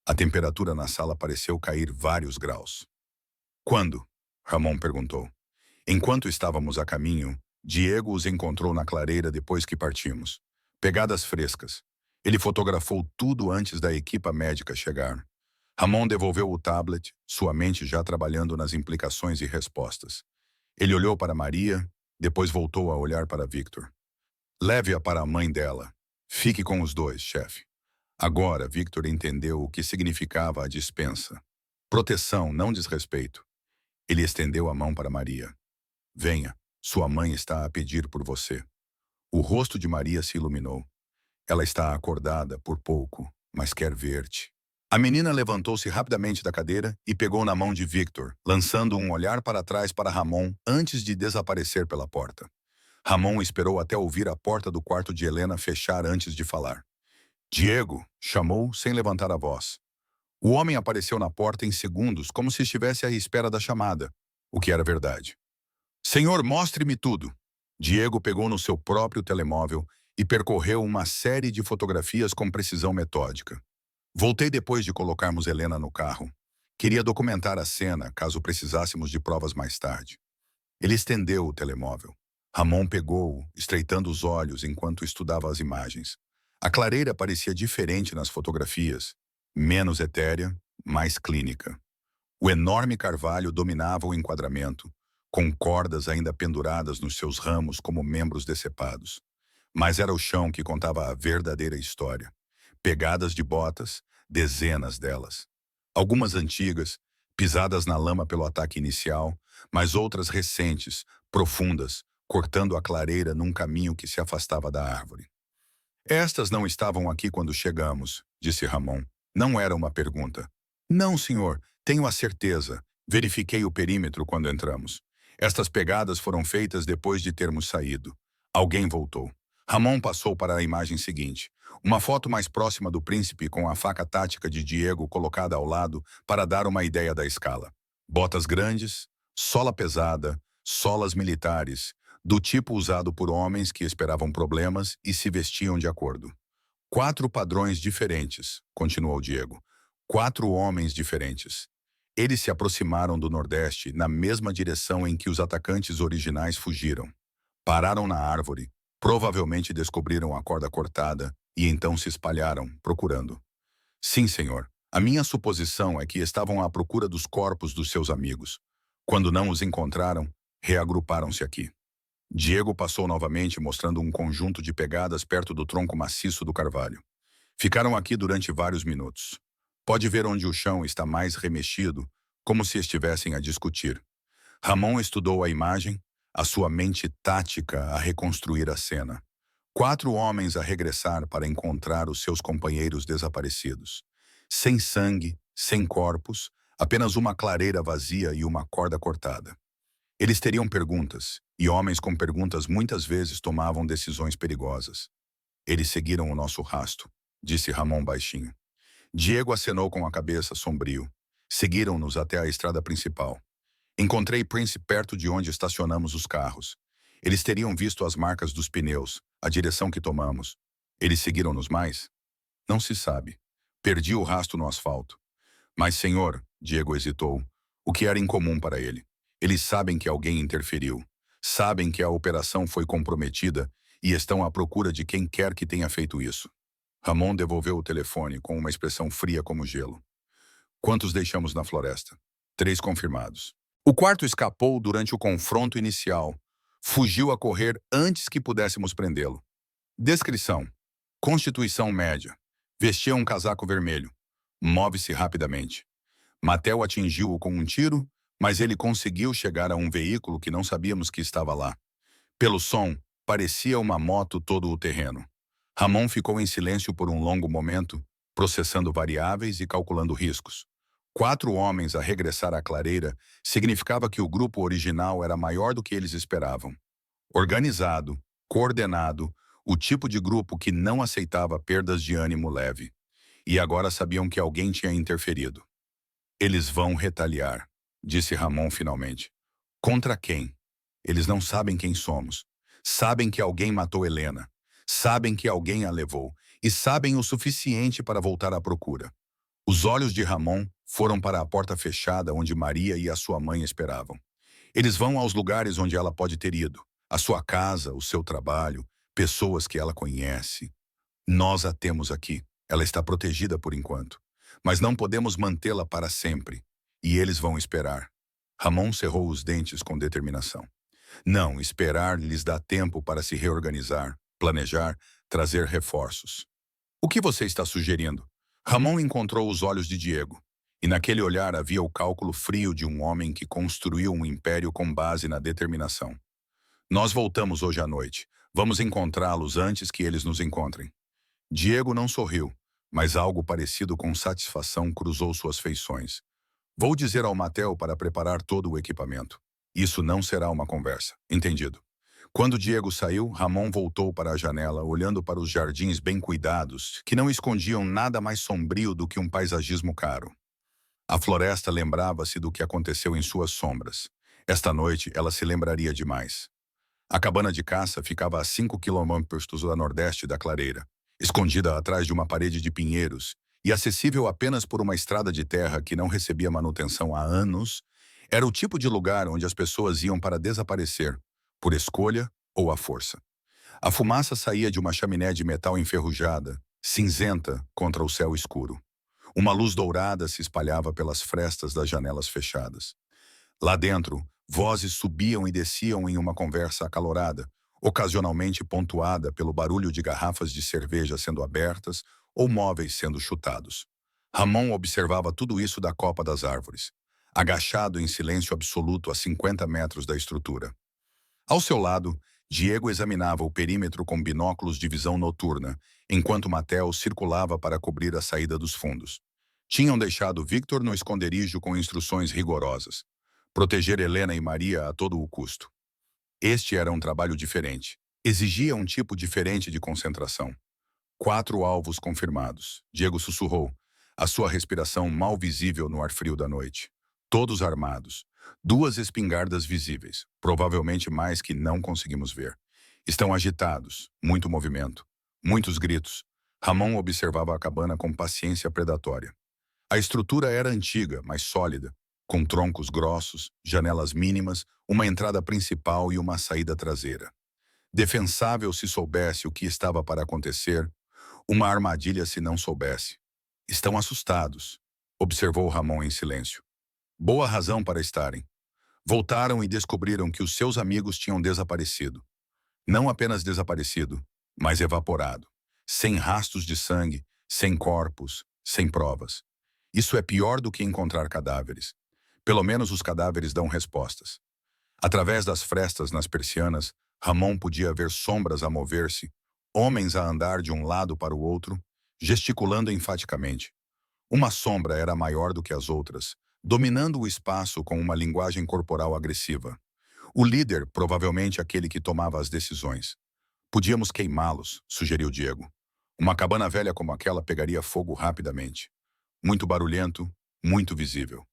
A temperatura na sala pareceu cair vários graus. Quando? Ramon perguntou. Enquanto estávamos a caminho, Diego os encontrou na clareira depois que partimos. Pegadas frescas. Ele fotografou tudo antes da equipa médica chegar. Ramon devolveu o tablet, sua mente já trabalhando nas implicações e respostas. Ele olhou para Maria, depois voltou a olhar para Victor. Leve-a para a mãe dela. Fique com os dois, chefe. Agora, Victor entendeu o que significava a dispensa. Proteção, não desrespeito. Ele estendeu a mão para Maria. Venha, sua mãe está a pedir por você. O rosto de Maria se iluminou. Ela está acordada por pouco, mas quer ver-te. A menina levantou-se rapidamente da cadeira e pegou na mão de Victor, lançando um olhar para trás para Ramon antes de desaparecer pela porta. Ramon esperou até ouvir a porta do quarto de Helena fechar antes de falar. Diego, chamou sem levantar a voz. O homem apareceu na porta em segundos, como se estivesse à espera da chamada, o que era verdade. Senhor, mostre-me tudo. Diego pegou no seu próprio telemóvel e percorreu uma série de fotografias com precisão metódica. Voltei depois de colocarmos Helena no carro. Queria documentar a cena, caso precisássemos de provas mais tarde. Ele estendeu o telemóvel. Ramon pegou-o, estreitando os olhos enquanto estudava as imagens. A clareira parecia diferente nas fotografias, menos etérea, mais clínica. O enorme carvalho dominava o enquadramento, com cordas ainda penduradas nos seus ramos como membros decepados. Mas era o chão que contava a verdadeira história. Pegadas de botas, dezenas delas. Algumas antigas, pisadas na lama pelo ataque inicial, mas outras recentes, profundas, cortando a clareira num caminho que se afastava da árvore. Estas não estavam aqui quando chegamos, disse Ramon. Não era uma pergunta. Não, senhor, tenho a certeza. Verifiquei o perímetro quando entramos. Estas pegadas foram feitas depois de termos saído. Alguém voltou. Ramon passou para a imagem seguinte. Uma foto mais próxima do príncipe com a faca tática de Diego colocada ao lado para dar uma ideia da escala. Botas grandes, sola pesada, solas militares, do tipo usado por homens que esperavam problemas e se vestiam de acordo. 4 padrões diferentes, continuou Diego. 4 homens diferentes. Eles se aproximaram do Nordeste na mesma direção em que os atacantes originais fugiram. Pararam na árvore, provavelmente descobriram a corda cortada e então se espalharam, procurando. Sim, senhor. A minha suposição é que estavam à procura dos corpos dos seus amigos. Quando não os encontraram, reagruparam-se aqui. Diego passou novamente mostrando um conjunto de pegadas perto do tronco maciço do carvalho. Ficaram aqui durante vários minutos. Pode ver onde o chão está mais remexido, como se estivessem a discutir. Ramon estudou a imagem, a sua mente tática a reconstruir a cena. 4 homens a regressar para encontrar os seus companheiros desaparecidos. Sem sangue, sem corpos, apenas uma clareira vazia e uma corda cortada. Eles teriam perguntas, e homens com perguntas muitas vezes tomavam decisões perigosas. Eles seguiram o nosso rastro, disse Ramon baixinho. Diego acenou com a cabeça, sombrio. Seguiram-nos até a estrada principal. Encontrei Prince perto de onde estacionamos os carros. Eles teriam visto as marcas dos pneus, a direção que tomamos. Eles seguiram-nos mais? Não se sabe. Perdi o rastro no asfalto. Mas, senhor, Diego hesitou, o que era incomum para ele. Eles sabem que alguém interferiu. Sabem que a operação foi comprometida e estão à procura de quem quer que tenha feito isso. Ramon devolveu o telefone com uma expressão fria como gelo. Quantos deixamos na floresta? 3 confirmados. O quarto escapou durante o confronto inicial. Fugiu a correr antes que pudéssemos prendê-lo. Descrição. Constituição média. Vestia um casaco vermelho. Move-se rapidamente. Matel atingiu-o com um tiro, mas ele conseguiu chegar a um veículo que não sabíamos que estava lá. Pelo som, parecia uma moto todo o terreno. Ramon ficou em silêncio por um longo momento, processando variáveis e calculando riscos. 4 homens a regressar à clareira significava que o grupo original era maior do que eles esperavam. Organizado, coordenado, o tipo de grupo que não aceitava perdas de ânimo leve. E agora sabiam que alguém tinha interferido. Eles vão retaliar, disse Ramon finalmente. Contra quem? Eles não sabem quem somos. Sabem que alguém matou Helena. Sabem que alguém a levou. E sabem o suficiente para voltar à procura. Os olhos de Ramon foram para a porta fechada onde Maria e a sua mãe esperavam. Eles vão aos lugares onde ela pode ter ido. A sua casa, o seu trabalho, pessoas que ela conhece. Nós a temos aqui. Ela está protegida por enquanto. Mas não podemos mantê-la para sempre. E eles vão esperar. Ramon cerrou os dentes com determinação. Não, esperar lhes dá tempo para se reorganizar, planejar, trazer reforços. O que você está sugerindo? Ramon encontrou os olhos de Diego. E naquele olhar havia o cálculo frio de um homem que construiu um império com base na determinação. Nós voltamos hoje à noite. Vamos encontrá-los antes que eles nos encontrem. Diego não sorriu, mas algo parecido com satisfação cruzou suas feições. Vou dizer ao Matel para preparar todo o equipamento. Isso não será uma conversa. Entendido. Quando Diego saiu, Ramon voltou para a janela, olhando para os jardins bem cuidados, que não escondiam nada mais sombrio do que um paisagismo caro. A floresta lembrava-se do que aconteceu em suas sombras. Esta noite, ela se lembraria demais. A cabana de caça ficava a 5 quilômetros a nordeste da clareira, escondida atrás de uma parede de pinheiros e acessível apenas por uma estrada de terra que não recebia manutenção há anos. Era o tipo de lugar onde as pessoas iam para desaparecer, por escolha ou à força. A fumaça saía de uma chaminé de metal enferrujada, cinzenta contra o céu escuro. Uma luz dourada se espalhava pelas frestas das janelas fechadas. Lá dentro, vozes subiam e desciam em uma conversa acalorada, ocasionalmente pontuada pelo barulho de garrafas de cerveja sendo abertas ou móveis sendo chutados. Ramon observava tudo isso da copa das árvores, agachado em silêncio absoluto a 50 metros da estrutura. Ao seu lado, Diego examinava o perímetro com binóculos de visão noturna, enquanto Matel circulava para cobrir a saída dos fundos. Tinham deixado Victor no esconderijo com instruções rigorosas. Proteger Helena e Maria a todo o custo. Este era um trabalho diferente. Exigia um tipo diferente de concentração. 4 alvos confirmados. Diego sussurrou, a sua respiração mal visível no ar frio da noite. Todos armados. 2 espingardas visíveis, provavelmente mais que não conseguimos ver. Estão agitados, muito movimento, muitos gritos. Ramon observava a cabana com paciência predatória. A estrutura era antiga, mas sólida, com troncos grossos, janelas mínimas, uma entrada principal e uma saída traseira. Defensável se soubesse o que estava para acontecer, uma armadilha se não soubesse. Estão assustados, observou Ramon em silêncio. Boa razão para estarem. Voltaram e descobriram que os seus amigos tinham desaparecido. Não apenas desaparecido, mas evaporado. Sem rastros de sangue, sem corpos, sem provas. Isso é pior do que encontrar cadáveres. Pelo menos os cadáveres dão respostas. Através das frestas nas persianas, Ramon podia ver sombras a mover-se, homens a andar de um lado para o outro, gesticulando enfaticamente. Uma sombra era maior do que as outras, dominando o espaço com uma linguagem corporal agressiva. O líder, provavelmente aquele que tomava as decisões. Podíamos queimá-los, sugeriu Diego. Uma cabana velha como aquela pegaria fogo rapidamente. Muito barulhento, muito visível.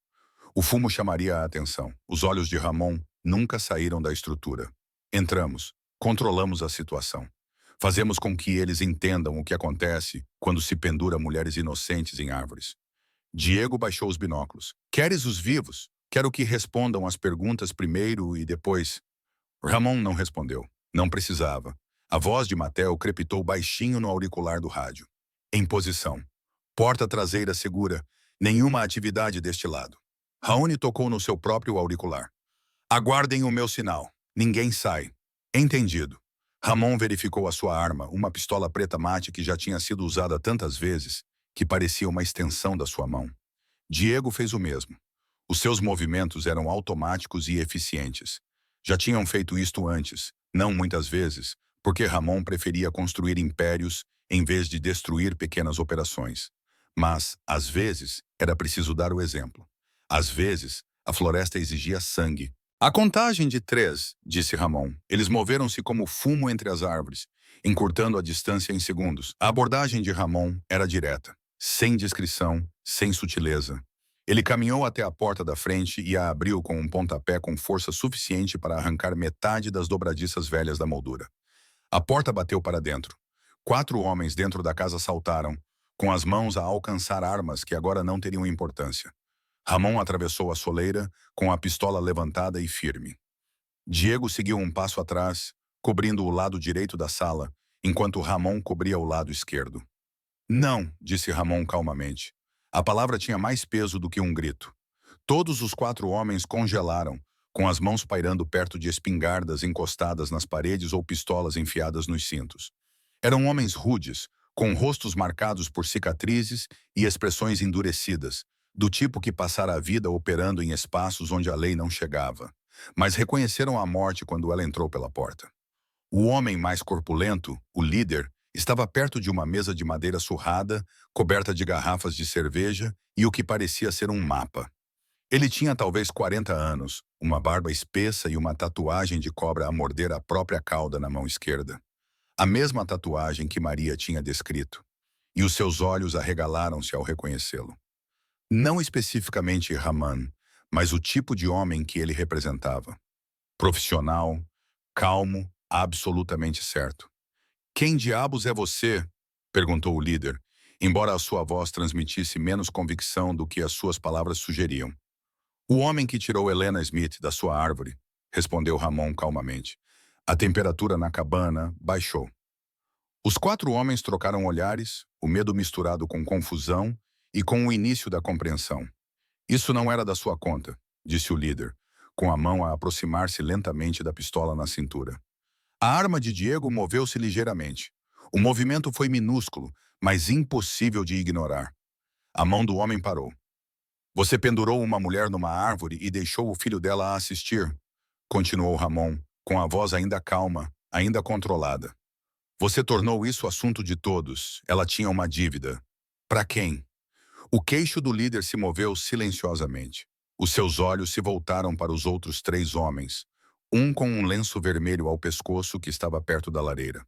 O fumo chamaria a atenção. Os olhos de Ramon nunca saíram da estrutura. Entramos, controlamos a situação. Fazemos com que eles entendam o que acontece quando se pendura mulheres inocentes em árvores. Diego baixou os binóculos. Queres os vivos? Quero que respondam as perguntas primeiro e depois. Ramon não respondeu. Não precisava. A voz de Matel crepitou baixinho no auricular do rádio. Em posição. Porta traseira segura. Nenhuma atividade deste lado. Raoni tocou no seu próprio auricular. Aguardem o meu sinal. Ninguém sai. Entendido. Ramon verificou a sua arma, uma pistola preta mate que já tinha sido usada tantas vezes, que parecia uma extensão da sua mão. Diego fez o mesmo. Os seus movimentos eram automáticos e eficientes. Já tinham feito isto antes, não muitas vezes, porque Ramon preferia construir impérios em vez de destruir pequenas operações. Mas, às vezes, era preciso dar o exemplo. Às vezes, a floresta exigia sangue. A contagem de 3, disse Ramon. Eles moveram-se como fumo entre as árvores, encurtando a distância em segundos. A abordagem de Ramon era direta, sem discrição, sem sutileza. Ele caminhou até a porta da frente e a abriu com um pontapé com força suficiente para arrancar metade das dobradiças velhas da moldura. A porta bateu para dentro. 4 homens dentro da casa saltaram, com as mãos a alcançar armas que agora não teriam importância. Ramon atravessou a soleira, com a pistola levantada e firme. Diego seguiu um passo atrás, cobrindo o lado direito da sala, enquanto Ramon cobria o lado esquerdo. Não, disse Ramon calmamente. A palavra tinha mais peso do que um grito. Todos os 4 homens congelaram, com as mãos pairando perto de espingardas encostadas nas paredes ou pistolas enfiadas nos cintos. Eram homens rudes, com rostos marcados por cicatrizes e expressões endurecidas, do tipo que passara a vida operando em espaços onde a lei não chegava. Mas reconheceram a morte quando ela entrou pela porta. O homem mais corpulento, o líder, estava perto de uma mesa de madeira surrada, coberta de garrafas de cerveja e o que parecia ser um mapa. Ele tinha talvez 40 anos, uma barba espessa e uma tatuagem de cobra a morder a própria cauda na mão esquerda. A mesma tatuagem que Maria tinha descrito. E os seus olhos arregalaram-se ao reconhecê-lo. Não especificamente Rahman, mas o tipo de homem que ele representava. Profissional, calmo, absolutamente certo. "Quem diabos é você?" perguntou o líder, embora a sua voz transmitisse menos convicção do que as suas palavras sugeriam. "O homem que tirou Helena Smith da sua árvore", respondeu Ramon calmamente. A temperatura na cabana baixou. Os 4 homens trocaram olhares, o medo misturado com confusão e com o início da compreensão. "Isso não era da sua conta", disse o líder, com a mão a aproximar-se lentamente da pistola na cintura. A arma de Diego moveu-se ligeiramente. O movimento foi minúsculo, mas impossível de ignorar. A mão do homem parou. "Você pendurou uma mulher numa árvore e deixou o filho dela a assistir", continuou Ramon, com a voz ainda calma, ainda controlada. "Você tornou isso assunto de todos. Ela tinha uma dívida. Para quem?" O queixo do líder se moveu silenciosamente. Os seus olhos se voltaram para os outros 3 homens, um com um lenço vermelho ao pescoço que estava perto da lareira.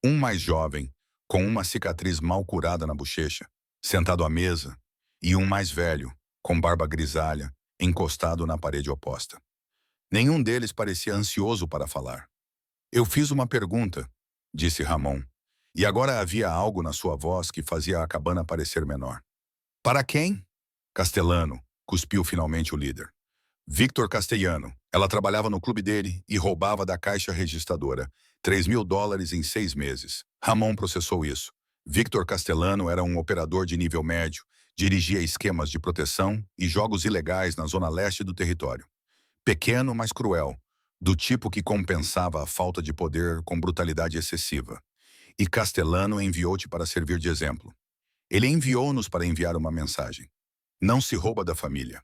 Um mais jovem, com uma cicatriz mal curada na bochecha, sentado à mesa, e um mais velho, com barba grisalha, encostado na parede oposta. Nenhum deles parecia ansioso para falar. "Eu fiz uma pergunta", disse Ramon, e agora havia algo na sua voz que fazia a cabana parecer menor. "Para quem?" "Castellano", cuspiu finalmente o líder. "Victor Castellano. Ela trabalhava no clube dele e roubava da caixa registradora. $3.000 em 6 meses. Ramon processou isso. Victor Castellano era um operador de nível médio, dirigia esquemas de proteção e jogos ilegais na zona leste do território. Pequeno, mas cruel, do tipo que compensava a falta de poder com brutalidade excessiva. E Castellano enviou-te para servir de exemplo. Ele enviou-nos para enviar uma mensagem. Não se rouba da família."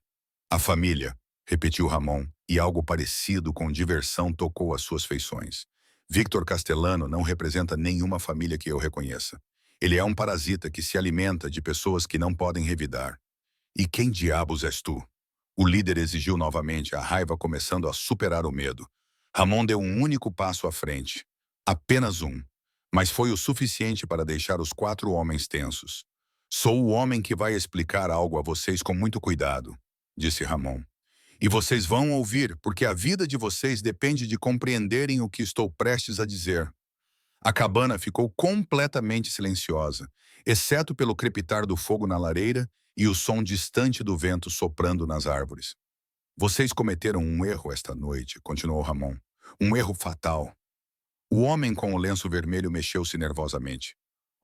"A família", repetiu Ramon, e algo parecido com diversão tocou as suas feições. "Victor Castellano não representa nenhuma família que eu reconheça. Ele é um parasita que se alimenta de pessoas que não podem revidar." "E quem diabos és tu?" O líder exigiu novamente, a raiva começando a superar o medo. Ramon deu um único passo à frente. Apenas um. Mas foi o suficiente para deixar os 4 homens tensos. "Sou o homem que vai explicar algo a vocês com muito cuidado", disse Ramon. "E vocês vão ouvir, porque a vida de vocês depende de compreenderem o que estou prestes a dizer." A cabana ficou completamente silenciosa, exceto pelo crepitar do fogo na lareira e o som distante do vento soprando nas árvores. "Vocês cometeram um erro esta noite", continuou Ramon. "Um erro fatal." O homem com o lenço vermelho mexeu-se nervosamente.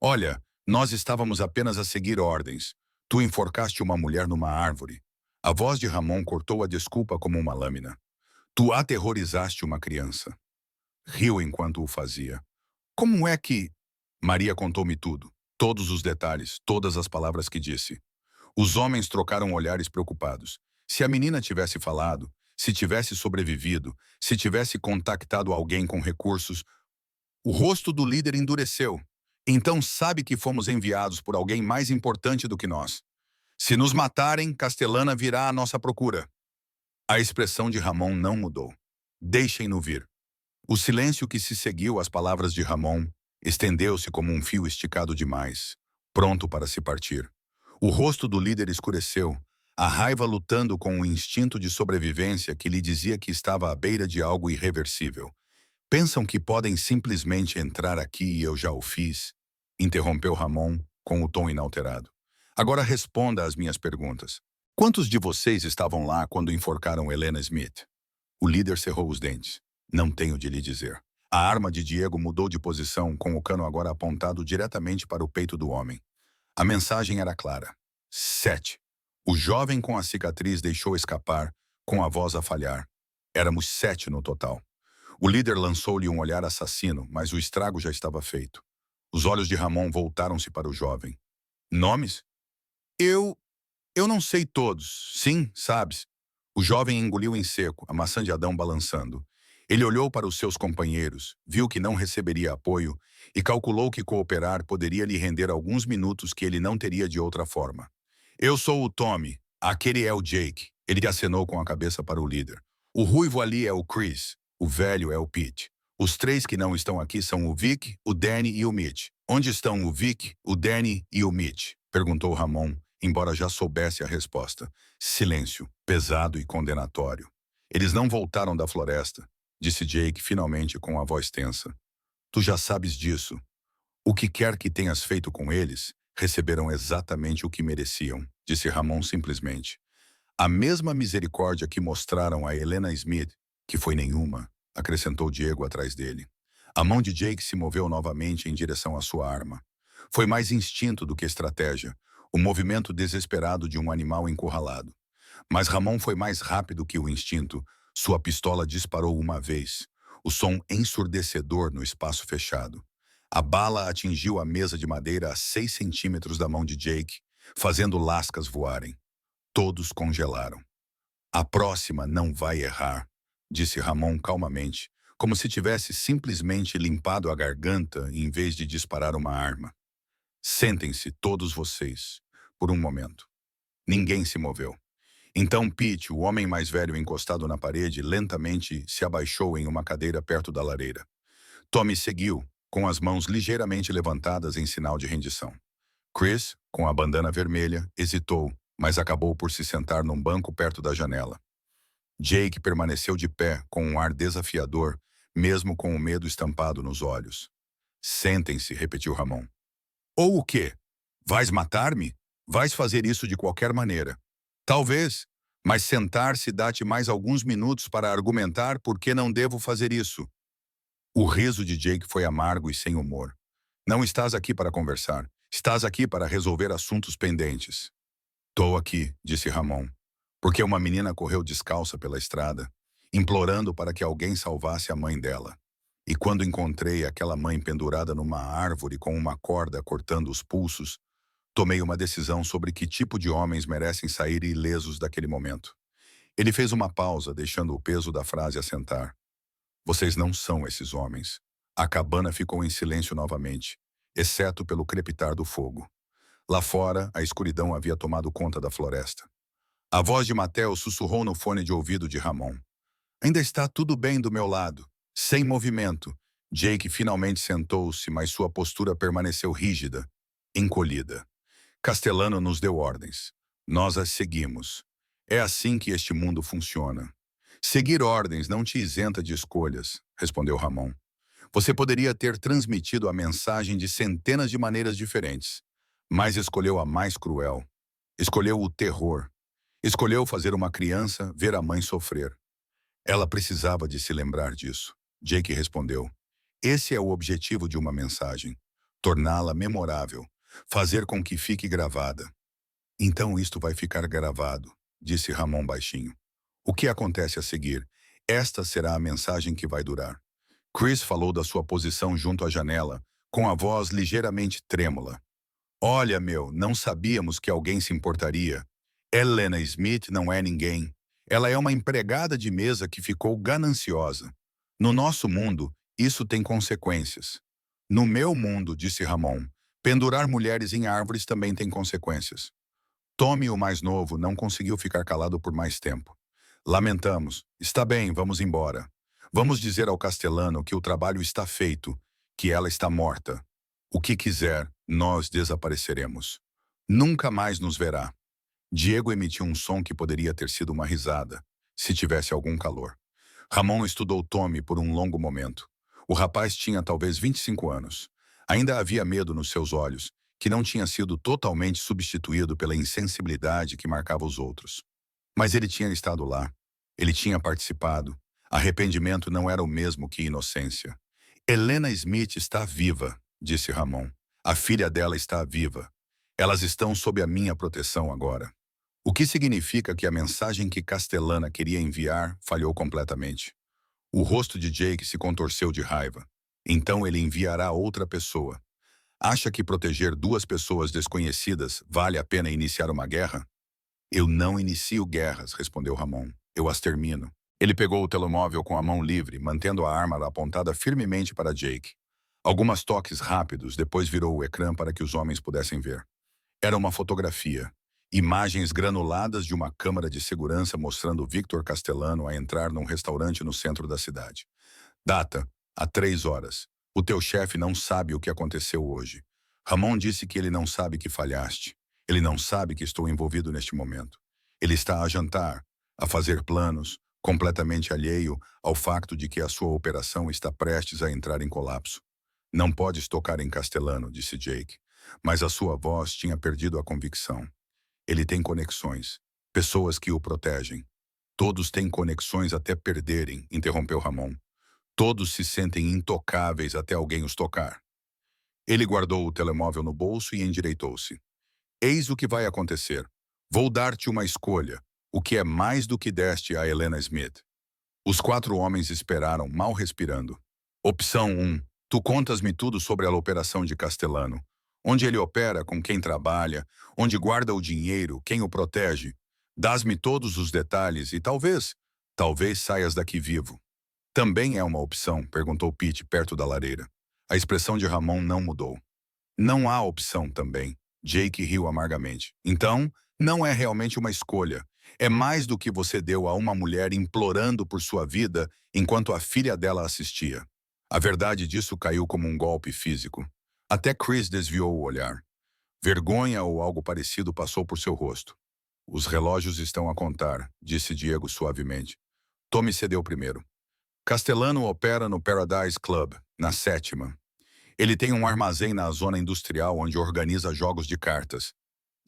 "Olha, nós estávamos apenas a seguir ordens. Tu enforcaste uma mulher numa árvore." A voz de Ramon cortou a desculpa como uma lâmina. "Tu aterrorizaste uma criança." Riu enquanto o fazia. "Como é que..." Maria contou-me tudo. Todos os detalhes, todas as palavras que disse. Os homens trocaram olhares preocupados. Se a menina tivesse falado, se tivesse sobrevivido, se tivesse contactado alguém com recursos... O rosto do líder endureceu. "Então sabe que fomos enviados por alguém mais importante do que nós. Se nos matarem, Castellana virá à nossa procura." A expressão de Ramon não mudou. "Deixem-no vir." O silêncio que se seguiu às palavras de Ramon estendeu-se como um fio esticado demais, pronto para se partir. O rosto do líder escureceu, a raiva lutando com o instinto de sobrevivência que lhe dizia que estava à beira de algo irreversível. "Pensam que podem simplesmente entrar aqui e eu já o fiz?" interrompeu Ramon com o tom inalterado. "Agora responda às minhas perguntas. Quantos de vocês estavam lá quando enforcaram Helena Smith?" O líder cerrou os dentes. "Não tenho de lhe dizer." A arma de Diego mudou de posição, com o cano agora apontado diretamente para o peito do homem. A mensagem era clara. 7. O jovem com a cicatriz deixou escapar, com a voz a falhar. Éramos 7 no total. O líder lançou-lhe um olhar assassino, mas o estrago já estava feito. Os olhos de Ramon voltaram-se para o jovem. Nomes? Eu... eu não sei todos. Sim, sabes. O jovem engoliu em seco, a maçã de Adão balançando. Ele olhou para os seus companheiros, viu que não receberia apoio e calculou que cooperar poderia lhe render alguns minutos que ele não teria de outra forma. Eu sou o Tommy. Aquele é o Jake. Ele acenou com a cabeça para o líder. O ruivo ali é o Chris. O velho é o Pete. Os 3 que não estão aqui são o Vic, o Danny e o Mitch. Onde estão o Vic, o Danny e o Mitch? Perguntou Ramon, embora já soubesse a resposta. Silêncio, pesado e condenatório. Eles não voltaram da floresta, disse Jake finalmente com a voz tensa. Tu já sabes disso. O que quer que tenhas feito com eles, receberam exatamente o que mereciam, disse Ramon simplesmente. A mesma misericórdia que mostraram a Helena Smith, que foi nenhuma, acrescentou Diego atrás dele. A mão de Jake se moveu novamente em direção à sua arma. Foi mais instinto do que estratégia, o movimento desesperado de um animal encurralado. Mas Ramon foi mais rápido que o instinto. Sua pistola disparou uma vez, o som ensurdecedor no espaço fechado. A bala atingiu a mesa de madeira a 6 centímetros da mão de Jake, fazendo lascas voarem. Todos congelaram. A próxima não vai errar, disse Ramon calmamente, como se tivesse simplesmente limpado a garganta em vez de disparar uma arma. Sentem-se todos vocês, por um momento. Ninguém se moveu. Então Pete, o homem mais velho encostado na parede, lentamente se abaixou em uma cadeira perto da lareira. Tommy seguiu, com as mãos ligeiramente levantadas em sinal de rendição. Chris, com a bandana vermelha, hesitou, mas acabou por se sentar num banco perto da janela. Jake permaneceu de pé, com um ar desafiador, mesmo com o medo estampado nos olhos. Sentem-se, repetiu Ramon. Ou o quê? Vais matar-me? Vais fazer isso de qualquer maneira. Talvez, mas sentar-se dá-te mais alguns minutos para argumentar por que não devo fazer isso. O riso de Jake foi amargo e sem humor. Não estás aqui para conversar. Estás aqui para resolver assuntos pendentes. Estou aqui, disse Ramon, porque uma menina correu descalça pela estrada, implorando para que alguém salvasse a mãe dela. E quando encontrei aquela mãe pendurada numa árvore com uma corda cortando os pulsos, tomei uma decisão sobre que tipo de homens merecem sair ilesos daquele momento. Ele fez uma pausa, deixando o peso da frase assentar. Vocês não são esses homens. A cabana ficou em silêncio novamente, exceto pelo crepitar do fogo. Lá fora, a escuridão havia tomado conta da floresta. A voz de Mateo sussurrou no fone de ouvido de Ramon. Ainda está tudo bem do meu lado. Sem movimento. Jake finalmente sentou-se, mas sua postura permaneceu rígida, encolhida. Castellano nos deu ordens. Nós as seguimos. É assim que este mundo funciona. Seguir ordens não te isenta de escolhas, respondeu Ramon. Você poderia ter transmitido a mensagem de centenas de maneiras diferentes, mas escolheu a mais cruel. Escolheu o terror. Escolheu fazer uma criança ver a mãe sofrer. Ela precisava de se lembrar disso. Jake respondeu. Esse é o objetivo de uma mensagem. Torná-la memorável. Fazer com que fique gravada. Então isto vai ficar gravado, disse Ramon baixinho. O que acontece a seguir? Esta será a mensagem que vai durar. Chris falou da sua posição junto à janela, com a voz ligeiramente trêmula. Olha, não sabíamos que alguém se importaria. Helena Smith não é ninguém. Ela é uma empregada de mesa que ficou gananciosa. No nosso mundo, isso tem consequências. No meu mundo, disse Ramon, pendurar mulheres em árvores também tem consequências. Tommy, o mais novo, não conseguiu ficar calado por mais tempo. Lamentamos. Está bem, vamos embora. Vamos dizer ao Castellano que o trabalho está feito, que ela está morta. O que quiser, nós desapareceremos. Nunca mais nos verá. Diego emitiu um som que poderia ter sido uma risada, se tivesse algum calor. Ramon estudou Tommy por um longo momento. O rapaz tinha talvez 25 anos. Ainda havia medo nos seus olhos, que não tinha sido totalmente substituído pela insensibilidade que marcava os outros. Mas ele tinha estado lá. Ele tinha participado. Arrependimento não era o mesmo que inocência. Helena Smith está viva, disse Ramon. A filha dela está viva. Elas estão sob a minha proteção agora. O que significa que a mensagem que Castellana queria enviar falhou completamente. O rosto de Jake se contorceu de raiva. Então ele enviará outra pessoa. Acha que proteger duas pessoas desconhecidas vale a pena iniciar uma guerra? Eu não inicio guerras, respondeu Ramon. Eu as termino. Ele pegou o telemóvel com a mão livre, mantendo a arma apontada firmemente para Jake. Alguns toques rápidos, depois virou o ecrã para que os homens pudessem ver. Era uma fotografia. Imagens granuladas de uma câmara de segurança mostrando Victor Castellano a entrar num restaurante no centro da cidade. Data: há 3 horas. O teu chefe não sabe o que aconteceu hoje. Ramon disse que ele não sabe que falhaste. Ele não sabe que estou envolvido neste momento. Ele está a jantar, a fazer planos, completamente alheio ao facto de que a sua operação está prestes a entrar em colapso. Não podes tocar em Castellano, disse Jake, mas a sua voz tinha perdido a convicção. Ele tem conexões, pessoas que o protegem. Todos têm conexões até perderem, interrompeu Ramon. Todos se sentem intocáveis até alguém os tocar. Ele guardou o telemóvel no bolso e endireitou-se. Eis o que vai acontecer. Vou dar-te uma escolha, o que é mais do que deste a Helena Smith. Os 4 homens esperaram, mal respirando. Opção 1. Tu contas-me tudo sobre a operação de Castellano. Onde ele opera, com quem trabalha, onde guarda o dinheiro, quem o protege. Dás-me todos os detalhes e talvez saias daqui vivo. Também é uma opção, perguntou Pete perto da lareira. A expressão de Ramon não mudou. Não há opção também. Jake riu amargamente. Então, não é realmente uma escolha. É mais do que você deu a uma mulher implorando por sua vida enquanto a filha dela assistia. A verdade disso caiu como um golpe físico. Até Chris desviou o olhar. Vergonha ou algo parecido passou por seu rosto. Os relógios estão a contar, disse Diego suavemente. Tommy cedeu primeiro. Castellano opera no Paradise Club, na 7ª. Ele tem um armazém na zona industrial onde organiza jogos de cartas.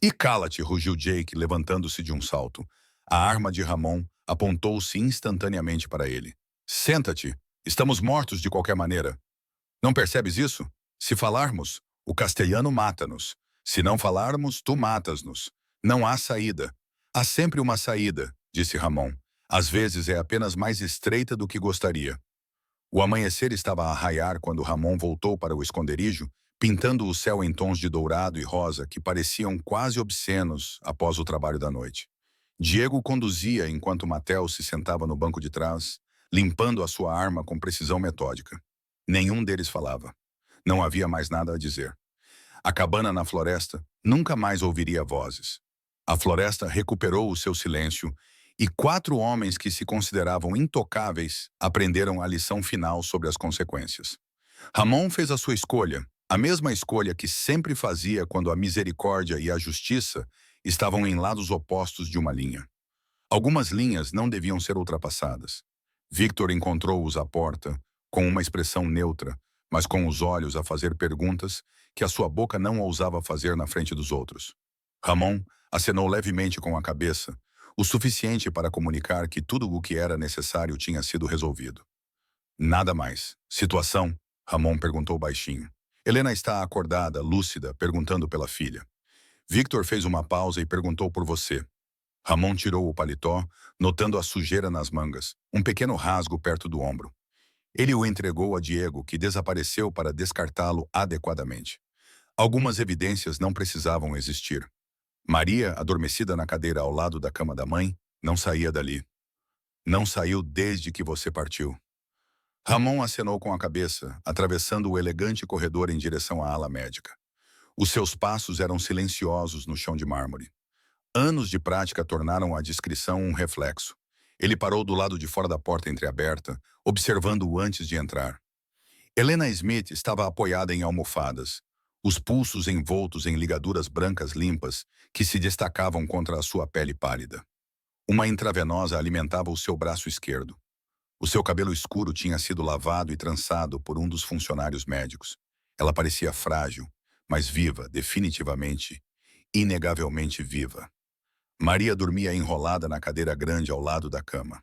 E cala-te, rugiu Jake, levantando-se de um salto. A arma de Ramon apontou-se instantaneamente para ele. Senta-te. Estamos mortos de qualquer maneira. Não percebes isso? Se falarmos, o castelhano mata-nos. Se não falarmos, tu matas-nos. Não há saída. Há sempre uma saída, disse Ramon. Às vezes é apenas mais estreita do que gostaria. O amanhecer estava a raiar quando Ramon voltou para o esconderijo, pintando o céu em tons de dourado e rosa que pareciam quase obscenos após o trabalho da noite. Diego conduzia enquanto Matel se sentava no banco de trás, limpando a sua arma com precisão metódica. Nenhum deles falava. Não havia mais nada a dizer. A cabana na floresta nunca mais ouviria vozes. A floresta recuperou o seu silêncio e 4 homens que se consideravam intocáveis aprenderam a lição final sobre as consequências. Ramon fez a sua escolha, a mesma escolha que sempre fazia quando a misericórdia e a justiça estavam em lados opostos de uma linha. Algumas linhas não deviam ser ultrapassadas. Victor encontrou-os à porta, com uma expressão neutra, mas com os olhos a fazer perguntas que a sua boca não ousava fazer na frente dos outros. Ramon acenou levemente com a cabeça, o suficiente para comunicar que tudo o que era necessário tinha sido resolvido. Nada mais. Situação? Ramon perguntou baixinho. Helena está acordada, lúcida, perguntando pela filha. Victor fez uma pausa e perguntou por você. Ramon tirou o paletó, notando a sujeira nas mangas, um pequeno rasgo perto do ombro. Ele o entregou a Diego, que desapareceu para descartá-lo adequadamente. Algumas evidências não precisavam existir. Maria, adormecida na cadeira ao lado da cama da mãe, não saía dali. Não saiu desde que você partiu. Ramon acenou com a cabeça, atravessando o elegante corredor em direção à ala médica. Os seus passos eram silenciosos no chão de mármore. Anos de prática tornaram a discrição um reflexo. Ele parou do lado de fora da porta entreaberta, observando-o antes de entrar. Helena Smith estava apoiada em almofadas, os pulsos envoltos em ligaduras brancas limpas que se destacavam contra a sua pele pálida. Uma intravenosa alimentava o seu braço esquerdo. O seu cabelo escuro tinha sido lavado e trançado por um dos funcionários médicos. Ela parecia frágil, mas viva, definitivamente, inegavelmente viva. Maria dormia enrolada na cadeira grande ao lado da cama.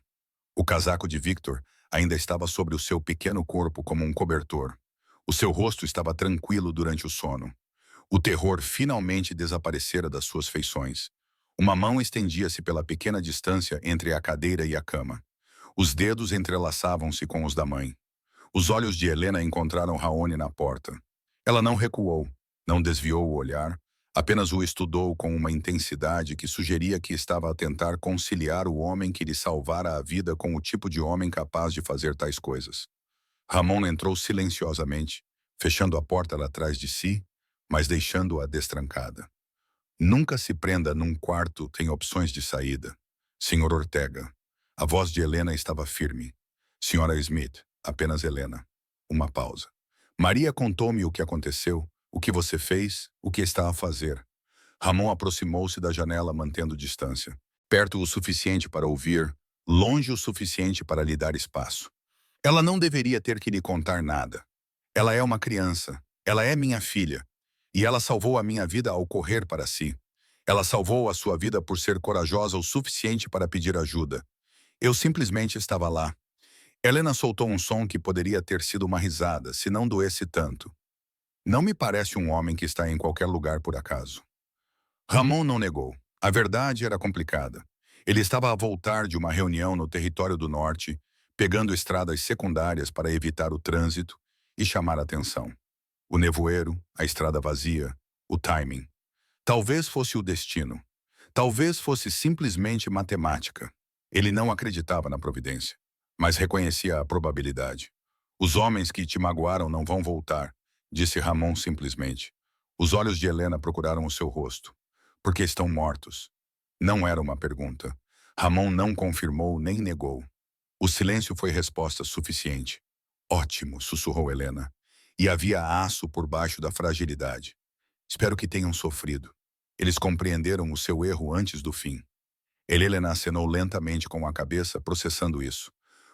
O casaco de Victor ainda estava sobre o seu pequeno corpo como um cobertor. O seu rosto estava tranquilo durante o sono. O terror finalmente desaparecera das suas feições. Uma mão estendia-se pela pequena distância entre a cadeira e a cama. Os dedos entrelaçavam-se com os da mãe. Os olhos de Helena encontraram Raoni na porta. Ela não recuou, não desviou o olhar, apenas o estudou com uma intensidade que sugeria que estava a tentar conciliar o homem que lhe salvara a vida com o tipo de homem capaz de fazer tais coisas. Ramon entrou silenciosamente, fechando a porta atrás de si, mas deixando-a destrancada. Nunca se prenda num quarto, tem opções de saída. Senhor Ortega. A voz de Helena estava firme. Senhora Smith, apenas Helena. Uma pausa. Maria contou-me o que aconteceu, o que você fez, o que está a fazer. Ramon aproximou-se da janela mantendo distância. Perto o suficiente para ouvir, longe o suficiente para lhe dar espaço. Ela não deveria ter que lhe contar nada. Ela é uma criança. Ela é minha filha. E ela salvou a minha vida ao correr para si. Ela salvou a sua vida por ser corajosa o suficiente para pedir ajuda. Eu simplesmente estava lá. Helena soltou um som que poderia ter sido uma risada, se não doesse tanto. Não me parece um homem que está em qualquer lugar por acaso. Ramon não negou. A verdade era complicada. Ele estava a voltar de uma reunião no território do norte, pegando estradas secundárias para evitar o trânsito e chamar a atenção. O nevoeiro, a estrada vazia, o timing. Talvez fosse o destino. Talvez fosse simplesmente matemática. Ele não acreditava na providência, mas reconhecia a probabilidade. Os homens que te magoaram não vão voltar, disse Ramon simplesmente. Os olhos de Helena procuraram o seu rosto. Porque estão mortos. Não era uma pergunta. Ramon não confirmou nem negou. O silêncio foi resposta suficiente. Ótimo, sussurrou Helena. E havia aço por baixo da fragilidade. Espero que tenham sofrido. Eles compreenderam o seu erro antes do fim. Helena acenou lentamente com a cabeça, processando isso.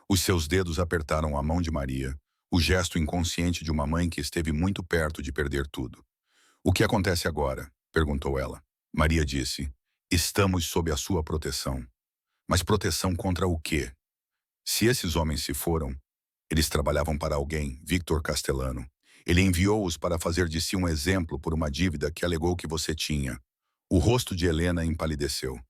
Os seus dedos apertaram a mão de Maria, o gesto inconsciente de uma mãe que esteve muito perto de perder tudo. O que acontece agora? Perguntou ela. Maria disse, estamos sob a sua proteção. Mas proteção contra o quê? Se esses homens se foram, eles trabalhavam para alguém, Victor Castellano. Ele enviou-os para fazer de si um exemplo por uma dívida que alegou que você tinha. O rosto de Helena empalideceu.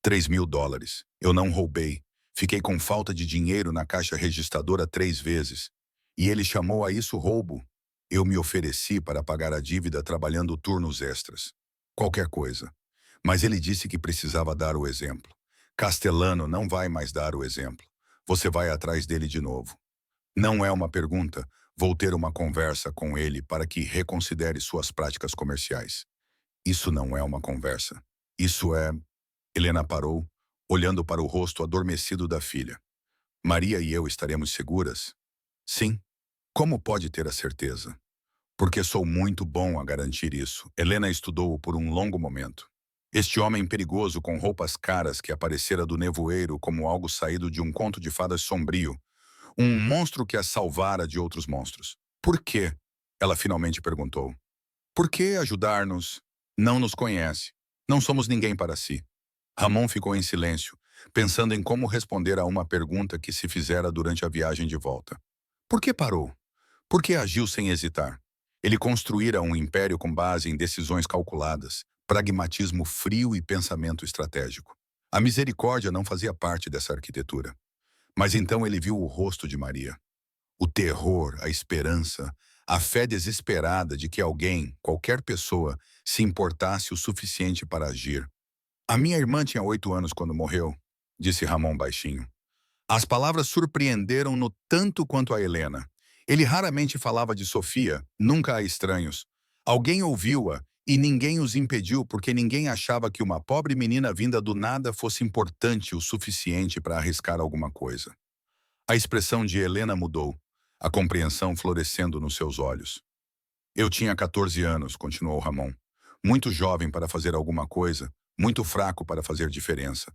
$3.000. Eu não roubei. Fiquei com falta de dinheiro na caixa registradora 3 vezes. E ele chamou a isso roubo. Eu me ofereci para pagar a dívida trabalhando turnos extras. Qualquer coisa. Mas ele disse que precisava dar o exemplo. Castellano não vai mais dar o exemplo. Você vai atrás dele de novo. Não é uma pergunta. Vou ter uma conversa com ele para que reconsidere suas práticas comerciais. Isso não é uma conversa. Isso é... Helena parou, olhando para o rosto adormecido da filha. Maria e eu estaremos seguras? Sim. Como pode ter a certeza? Porque sou muito bom a garantir isso. Helena estudou-o por um longo momento. Este homem perigoso com roupas caras que aparecera do nevoeiro como algo saído de um conto de fadas sombrio. Um monstro que a salvara de outros monstros. Por quê? Ela finalmente perguntou. Por que ajudar-nos? Não nos conhece. Não somos ninguém para si. Ramon ficou em silêncio, pensando em como responder a uma pergunta que se fizera durante a viagem de volta. Por que parou? Por que agiu sem hesitar? Ele construíra um império com base em decisões calculadas, pragmatismo frio e pensamento estratégico. A misericórdia não fazia parte dessa arquitetura. Mas então ele viu o rosto de Maria. O terror, a esperança, a fé desesperada de que alguém, qualquer pessoa, se importasse o suficiente para agir. A minha irmã tinha 8 anos quando morreu, disse Ramon baixinho. As palavras surpreenderam-no tanto quanto a Helena. Ele raramente falava de Sofia, nunca a estranhos. Alguém ouviu-a e ninguém os impediu porque ninguém achava que uma pobre menina vinda do nada fosse importante o suficiente para arriscar alguma coisa. A expressão de Helena mudou, a compreensão florescendo nos seus olhos. Eu tinha 14 anos, continuou Ramon. Muito jovem para fazer alguma coisa, muito fraco para fazer diferença.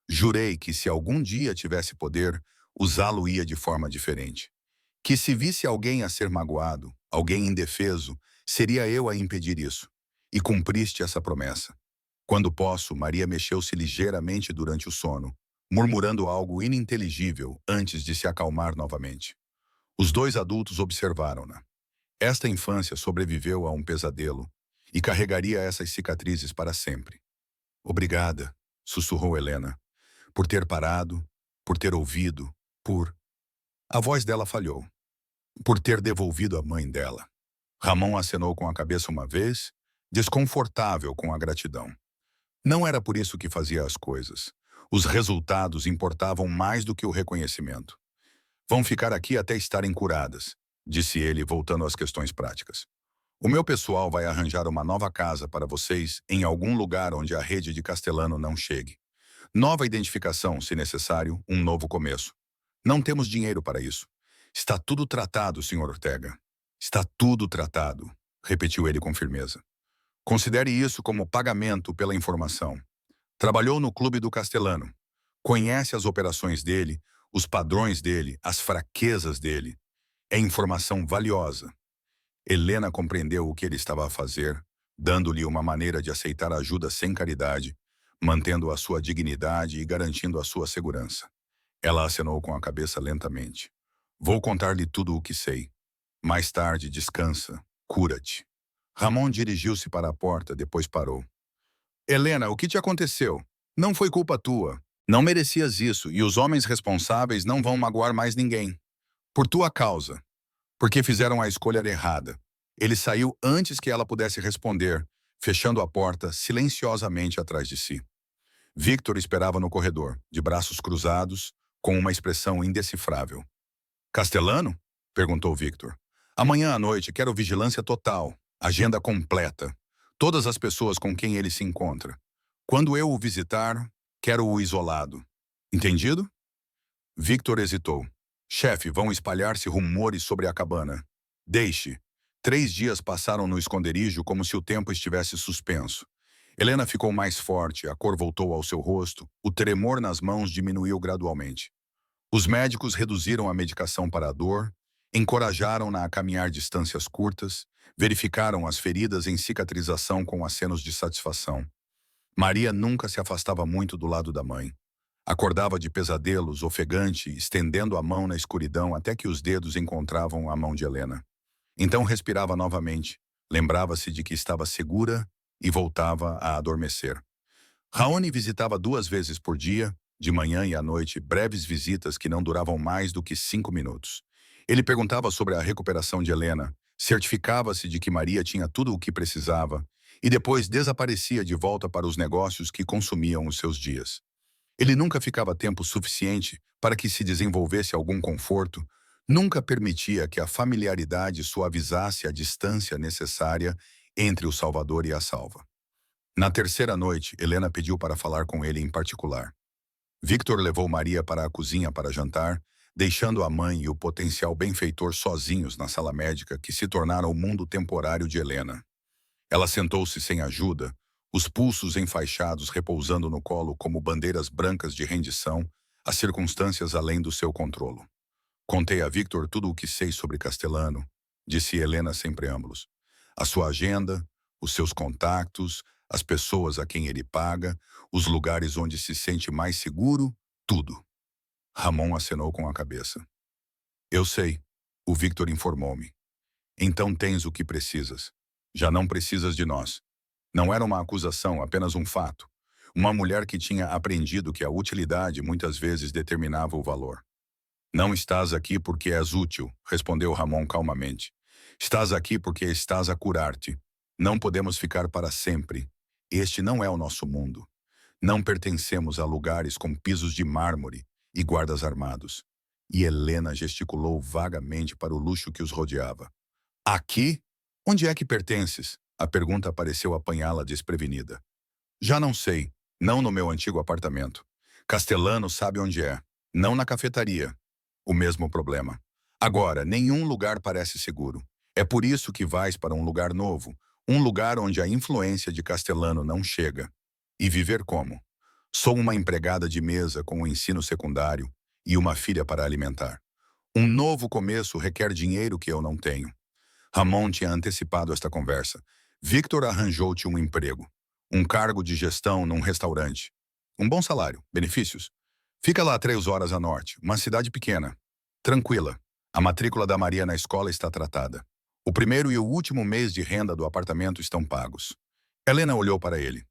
Jurei que se algum dia tivesse poder, usá-lo-ia de forma diferente. Que se visse alguém a ser magoado, alguém indefeso, seria eu a impedir isso. E cumpriste essa promessa. Quando posso, Maria mexeu-se ligeiramente durante o sono, murmurando algo ininteligível antes de se acalmar novamente. Os dois adultos observaram-na. Esta infância sobreviveu a um pesadelo e carregaria essas cicatrizes para sempre. Obrigada, sussurrou Helena, por ter parado, por ter ouvido, por... A voz dela falhou. Por ter devolvido a mãe dela. Ramon acenou com a cabeça uma vez, desconfortável com a gratidão. Não era por isso que fazia as coisas. Os resultados importavam mais do que o reconhecimento. Vão ficar aqui até estarem curadas, disse ele, voltando às questões práticas. O meu pessoal vai arranjar uma nova casa para vocês em algum lugar onde a rede de Castelano não chegue. Nova identificação, se necessário, um novo começo. Não temos dinheiro para isso. Está tudo tratado, Sr. Ortega. Está tudo tratado, repetiu ele com firmeza. Considere isso como pagamento pela informação. Trabalhou no Clube do Castelano. Conhece as operações dele, os padrões dele, as fraquezas dele. É informação valiosa. Helena compreendeu o que ele estava a fazer, dando-lhe uma maneira de aceitar ajuda sem caridade, mantendo a sua dignidade e garantindo a sua segurança. Ela acenou com a cabeça lentamente. Vou contar-lhe tudo o que sei. Mais tarde, descansa. Cura-te. Ramon dirigiu-se para a porta, depois parou. Helena, o que te aconteceu? Não foi culpa tua. Não merecias isso, e os homens responsáveis não vão magoar mais ninguém. Por tua causa. Porque fizeram a escolha errada. Ele saiu antes que ela pudesse responder, fechando a porta silenciosamente atrás de si. Victor esperava no corredor, de braços cruzados, com uma expressão indecifrável. Castelano? Perguntou Victor. Amanhã à noite quero vigilância total, agenda completa. Todas as pessoas com quem ele se encontra. Quando eu o visitar, quero-o isolado. Entendido? Victor hesitou. Chefe, vão espalhar-se rumores sobre a cabana. Deixe. 3 dias passaram no esconderijo como se o tempo estivesse suspenso. Helena ficou mais forte, a cor voltou ao seu rosto, o tremor nas mãos diminuiu gradualmente. Os médicos reduziram a medicação para a dor, encorajaram-na a caminhar distâncias curtas, verificaram as feridas em cicatrização com acenos de satisfação. Maria nunca se afastava muito do lado da mãe. Acordava de pesadelos, ofegante, estendendo a mão na escuridão até que os dedos encontravam a mão de Helena. Então respirava novamente, lembrava-se de que estava segura e voltava a adormecer. Raoni visitava 2 vezes por dia, de manhã e à noite, breves visitas que não duravam mais do que 5 minutos. Ele perguntava sobre a recuperação de Helena, certificava-se de que Maria tinha tudo o que precisava e depois desaparecia de volta para os negócios que consumiam os seus dias. Ele nunca ficava tempo suficiente para que se desenvolvesse algum conforto, nunca permitia que a familiaridade suavizasse a distância necessária entre o Salvador e a salva. Na terceira noite, Helena pediu para falar com ele em particular. Victor levou Maria para a cozinha para jantar, deixando a mãe e o potencial benfeitor sozinhos na sala médica que se tornara o mundo temporário de Helena. Ela sentou-se sem ajuda, os pulsos enfaixados repousando no colo como bandeiras brancas de rendição, as circunstâncias além do seu controlo. Contei a Victor tudo o que sei sobre Castelano, disse Helena sem preâmbulos. A sua agenda, os seus contatos, as pessoas a quem ele paga, os lugares onde se sente mais seguro, tudo. Ramon acenou com a cabeça. Eu sei, o Victor informou-me. Então tens o que precisas. Já não precisas de nós. Não era uma acusação, apenas um fato. Uma mulher que tinha aprendido que a utilidade muitas vezes determinava o valor. Não estás aqui porque és útil, respondeu Ramon calmamente. Estás aqui porque estás a curar-te. Não podemos ficar para sempre. Este não é o nosso mundo. Não pertencemos a lugares com pisos de mármore e guardas armados. E Helena gesticulou vagamente para o luxo que os rodeava. Aqui? Onde é que pertences? A pergunta pareceu apanhá-la desprevenida. Já não sei. Não no meu antigo apartamento. Castelano sabe onde é. Não na cafetaria. O mesmo problema. Agora, nenhum lugar parece seguro. É por isso que vais para um lugar novo. Um lugar onde a influência de Castelano não chega. E viver como? Sou uma empregada de mesa com o ensino secundário e uma filha para alimentar. Um novo começo requer dinheiro que eu não tenho. Ramon tinha antecipado esta conversa. Victor arranjou-te um emprego. Um cargo de gestão num restaurante. Um bom salário, benefícios. Fica lá 3 horas a norte, uma cidade pequena. Tranquila. A matrícula da Maria na escola está tratada. O primeiro e o último mês de renda do apartamento estão pagos. Helena olhou para ele.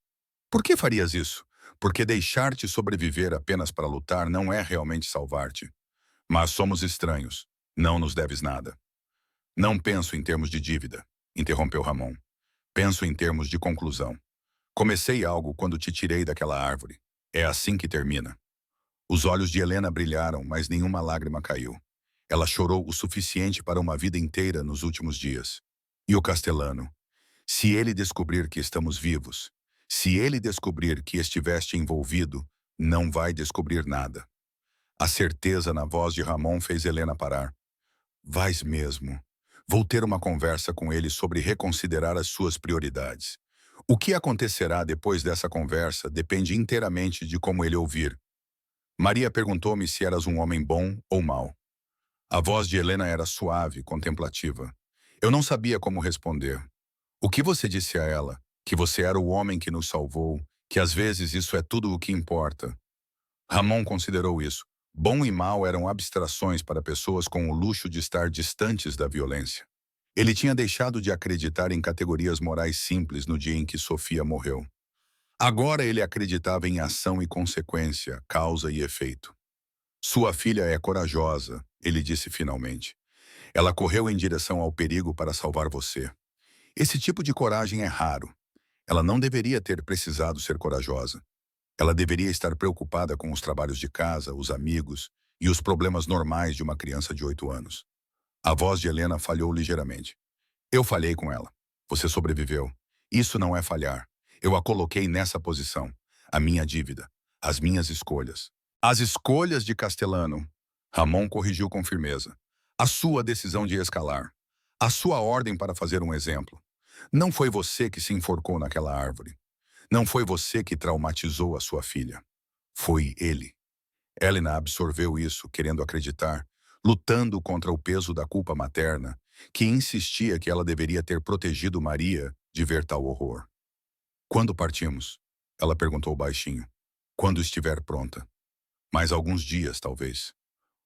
Por que farias isso? Porque deixar-te sobreviver apenas para lutar não é realmente salvar-te. Mas somos estranhos. Não nos deves nada. Não penso em termos de dívida, interrompeu Ramon. Penso em termos de conclusão. Comecei algo quando te tirei daquela árvore. É assim que termina. Os olhos de Helena brilharam, mas nenhuma lágrima caiu. Ela chorou o suficiente para uma vida inteira nos últimos dias. E o castelano? Se ele descobrir que estamos vivos, se ele descobrir que estiveste envolvido, não vai descobrir nada. A certeza na voz de Ramon fez Helena parar. Vais mesmo. Vou ter uma conversa com ele sobre reconsiderar as suas prioridades. O que acontecerá depois dessa conversa depende inteiramente de como ele ouvir. Maria perguntou-me se eras um homem bom ou mau. A voz de Helena era suave, contemplativa. Eu não sabia como responder. O que você disse a ela? Que você era o homem que nos salvou, que às vezes isso é tudo o que importa. Ramon considerou isso. Bom e mal eram abstrações para pessoas com o luxo de estar distantes da violência. Ele tinha deixado de acreditar em categorias morais simples no dia em que Sofia morreu. Agora ele acreditava em ação e consequência, causa e efeito. Sua filha é corajosa, ele disse finalmente. Ela correu em direção ao perigo para salvar você. Esse tipo de coragem é raro. Ela não deveria ter precisado ser corajosa. Ela deveria estar preocupada com os trabalhos de casa, os amigos e os problemas normais de uma criança de 8 anos. A voz de Helena falhou ligeiramente. Eu falhei com ela. Você sobreviveu. Isso não é falhar. Eu a coloquei nessa posição. A minha dívida. As minhas escolhas. As escolhas de Castelano. Ramon corrigiu com firmeza. A sua decisão de escalar. A sua ordem para fazer um exemplo. Não foi você que se enforcou naquela árvore. Não foi você que traumatizou a sua filha. Foi ele. Helena absorveu isso, querendo acreditar, lutando contra o peso da culpa materna, que insistia que ela deveria ter protegido Maria de ver tal horror. Quando partimos? Ela perguntou baixinho. Quando estiver pronta. Mais alguns dias, talvez.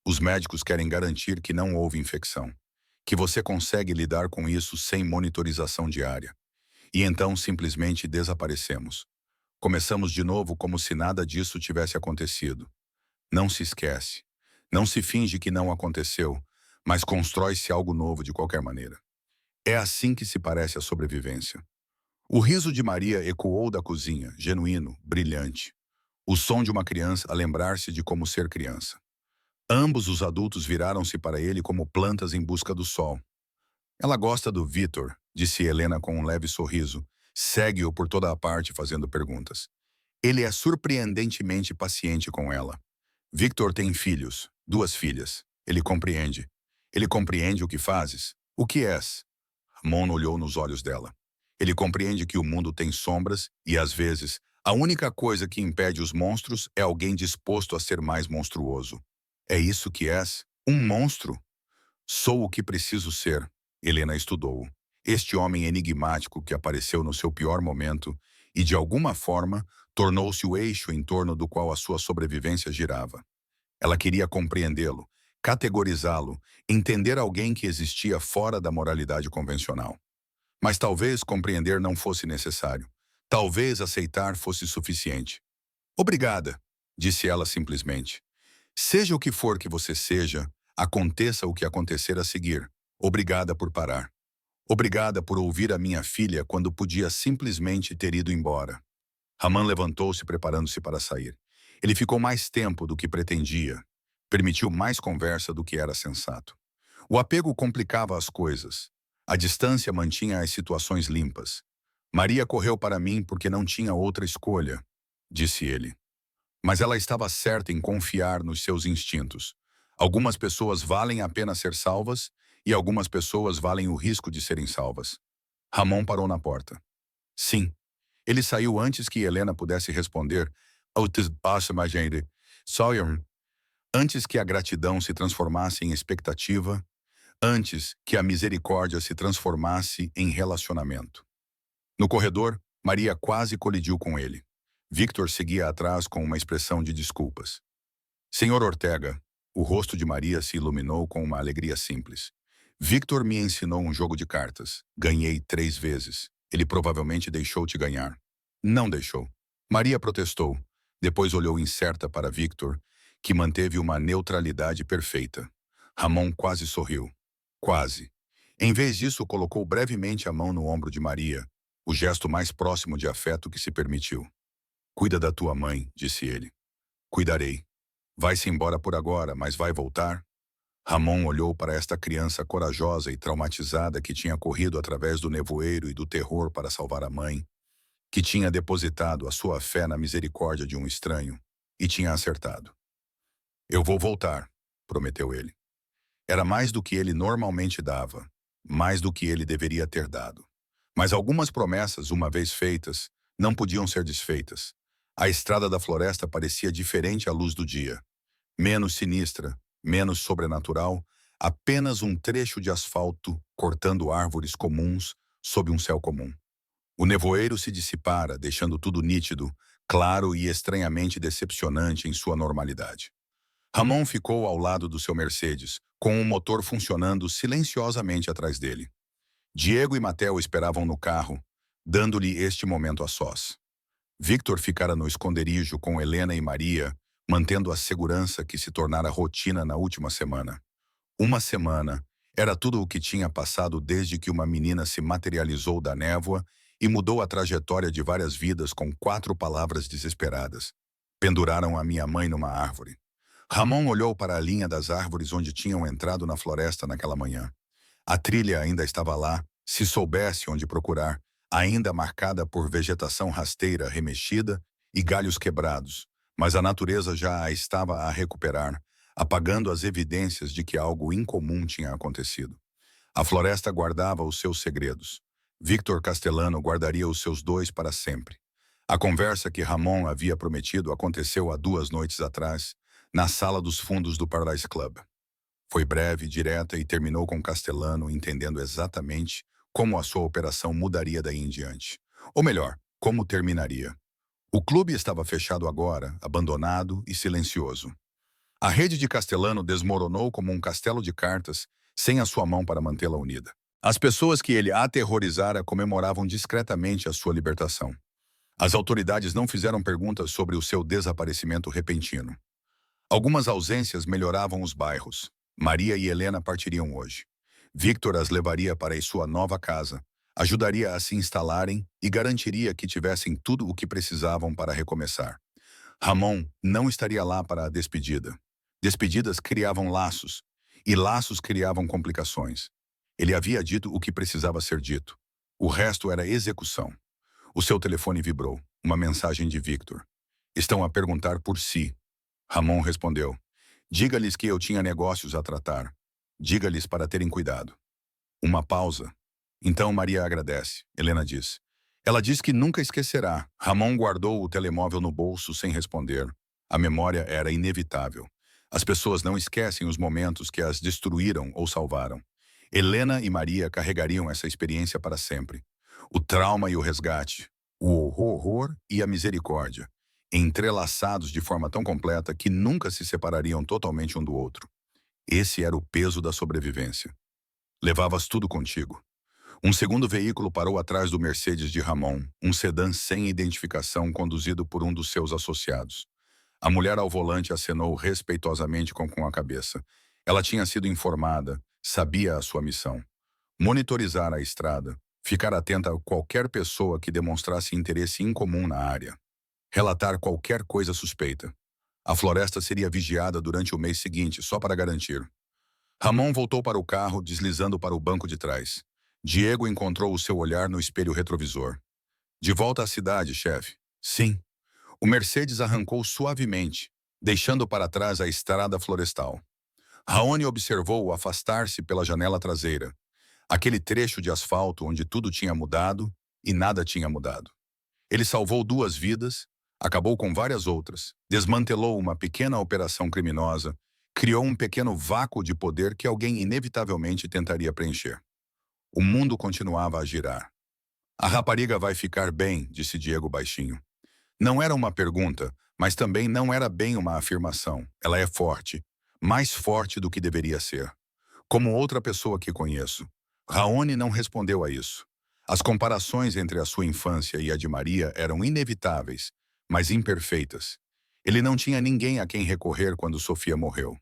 Os médicos querem garantir que não houve infecção, que você consegue lidar com isso sem monitorização diária. E então simplesmente desaparecemos. Começamos de novo como se nada disso tivesse acontecido. Não se esquece. Não se finge que não aconteceu, mas constrói-se algo novo de qualquer maneira. É assim que se parece a sobrevivência. O riso de Maria ecoou da cozinha, genuíno, brilhante. O som de uma criança a lembrar-se de como ser criança. Ambos os adultos viraram-se para ele como plantas em busca do sol. Ela gosta do Vitor, disse Helena com um leve sorriso. Segue-o por toda a parte fazendo perguntas. Ele é surpreendentemente paciente com ela. Victor tem filhos, 2 filhas. Ele compreende. Ele compreende o que fazes. O que és? Ramon olhou nos olhos dela. Ele compreende que o mundo tem sombras e, às vezes, a única coisa que impede os monstros é alguém disposto a ser mais monstruoso. É isso que és? Um monstro? Sou o que preciso ser. Helena estudou. Este homem enigmático que apareceu no seu pior momento e, de alguma forma, tornou-se o eixo em torno do qual a sua sobrevivência girava. Ela queria compreendê-lo, categorizá-lo, entender alguém que existia fora da moralidade convencional. Mas talvez compreender não fosse necessário. Talvez aceitar fosse suficiente. Obrigada, disse ela simplesmente. Seja o que for que você seja, aconteça o que acontecer a seguir. Obrigada por parar. Obrigada por ouvir a minha filha quando podia simplesmente ter ido embora. Ramon levantou-se preparando-se para sair. Ele ficou mais tempo do que pretendia. Permitiu mais conversa do que era sensato. O apego complicava as coisas. A distância mantinha as situações limpas. Maria correu para mim porque não tinha outra escolha, disse ele. Mas ela estava certa em confiar nos seus instintos. Algumas pessoas valem a pena ser salvas e algumas pessoas valem o risco de serem salvas. Ramon parou na porta. Sim. Ele saiu antes que Helena pudesse responder. Antes que a gratidão se transformasse em expectativa, antes que a misericórdia se transformasse em relacionamento. No corredor, Maria quase colidiu com ele. Victor seguia atrás com uma expressão de desculpas. Senhor Ortega, o rosto de Maria se iluminou com uma alegria simples. Victor me ensinou um jogo de cartas. Ganhei 3 vezes. Ele provavelmente deixou te ganhar. Não deixou. Maria protestou. Depois olhou incerta para Victor, que manteve uma neutralidade perfeita. Ramon quase sorriu. Quase. Em vez disso, colocou brevemente a mão no ombro de Maria, o gesto mais próximo de afeto que se permitiu. Cuida da tua mãe, disse ele. Cuidarei. Vai-se embora por agora, mas vai voltar? Ramon olhou para esta criança corajosa e traumatizada que tinha corrido através do nevoeiro e do terror para salvar a mãe, que tinha depositado a sua fé na misericórdia de um estranho, e tinha acertado. Eu vou voltar, prometeu ele. Era mais do que ele normalmente dava, mais do que ele deveria ter dado. Mas algumas promessas, uma vez feitas, não podiam ser desfeitas. A estrada da floresta parecia diferente à luz do dia. Menos sinistra, menos sobrenatural, apenas um trecho de asfalto cortando árvores comuns sob um céu comum. O nevoeiro se dissipara, deixando tudo nítido, claro e estranhamente decepcionante em sua normalidade. Ramon ficou ao lado do seu Mercedes, com o motor funcionando silenciosamente atrás dele. Diego e Matel esperavam no carro, dando-lhe este momento a sós. Victor ficara no esconderijo com Helena e Maria, mantendo a segurança que se tornara rotina na última semana. Uma semana era tudo o que tinha passado desde que uma menina se materializou da névoa e mudou a trajetória de várias vidas com 4 palavras desesperadas. Penduraram a minha mãe numa árvore. Ramon olhou para a linha das árvores onde tinham entrado na floresta naquela manhã. A trilha ainda estava lá, se soubesse onde procurar, ainda marcada por vegetação rasteira remexida e galhos quebrados, mas a natureza já a estava a recuperar, apagando as evidências de que algo incomum tinha acontecido. A floresta guardava os seus segredos. Victor Castellano guardaria os seus 2 para sempre. A conversa que Ramon havia prometido aconteceu há 2 noites atrás, na sala dos fundos do Paradise Club. Foi breve, direta e terminou com Castellano entendendo exatamente como a sua operação mudaria daí em diante. Ou melhor, como terminaria. O clube estava fechado agora, abandonado e silencioso. A rede de Castellano desmoronou como um castelo de cartas, sem a sua mão para mantê-la unida. As pessoas que ele aterrorizara comemoravam discretamente a sua libertação. As autoridades não fizeram perguntas sobre o seu desaparecimento repentino. Algumas ausências melhoravam os bairros. Maria e Helena partiriam hoje. Victor as levaria para sua nova casa, ajudaria a se instalarem e garantiria que tivessem tudo o que precisavam para recomeçar. Ramon não estaria lá para a despedida. Despedidas criavam laços, e laços criavam complicações. Ele havia dito o que precisava ser dito. O resto era execução. O seu telefone vibrou. Uma mensagem de Victor. Estão a perguntar por si. Ramon respondeu. Diga-lhes que eu tinha negócios a tratar. Diga-lhes para terem cuidado. Uma pausa. Então Maria agradece, Helena diz. Ela diz que nunca esquecerá. Ramon guardou o telemóvel no bolso sem responder. A memória era inevitável. As pessoas não esquecem os momentos que as destruíram ou salvaram. Helena e Maria carregariam essa experiência para sempre. O trauma e o resgate, o horror e a misericórdia, entrelaçados de forma tão completa que nunca se separariam totalmente um do outro. Esse era o peso da sobrevivência. Levavas tudo contigo. Um segundo veículo parou atrás do Mercedes de Ramon, um sedã sem identificação conduzido por um dos seus associados. A mulher ao volante acenou respeitosamente com a cabeça. Ela tinha sido informada, sabia a sua missão. Monitorizar a estrada, ficar atenta a qualquer pessoa que demonstrasse interesse incomum na área. Relatar qualquer coisa suspeita. A floresta seria vigiada durante o mês seguinte, só para garantir. Ramon voltou para o carro, deslizando para o banco de trás. Diego encontrou o seu olhar no espelho retrovisor. De volta à cidade, chefe. Sim. O Mercedes arrancou suavemente, deixando para trás a estrada florestal. Raoni observou-o afastar-se pela janela traseira. Aquele trecho de asfalto onde tudo tinha mudado e nada tinha mudado. Ele salvou 2 vidas, acabou com várias outras, desmantelou uma pequena operação criminosa, criou um pequeno vácuo de poder que alguém inevitavelmente tentaria preencher. O mundo continuava a girar. A rapariga vai ficar bem, disse Diego baixinho. Não era uma pergunta, Mas também não era bem uma afirmação. Ela é forte, mais forte do que deveria ser. Como outra pessoa que conheço. Raoni não respondeu a isso. As comparações entre a sua infância e a de Maria eram inevitáveis, mas imperfeitas. Ele não tinha ninguém a quem recorrer quando Sofia morreu.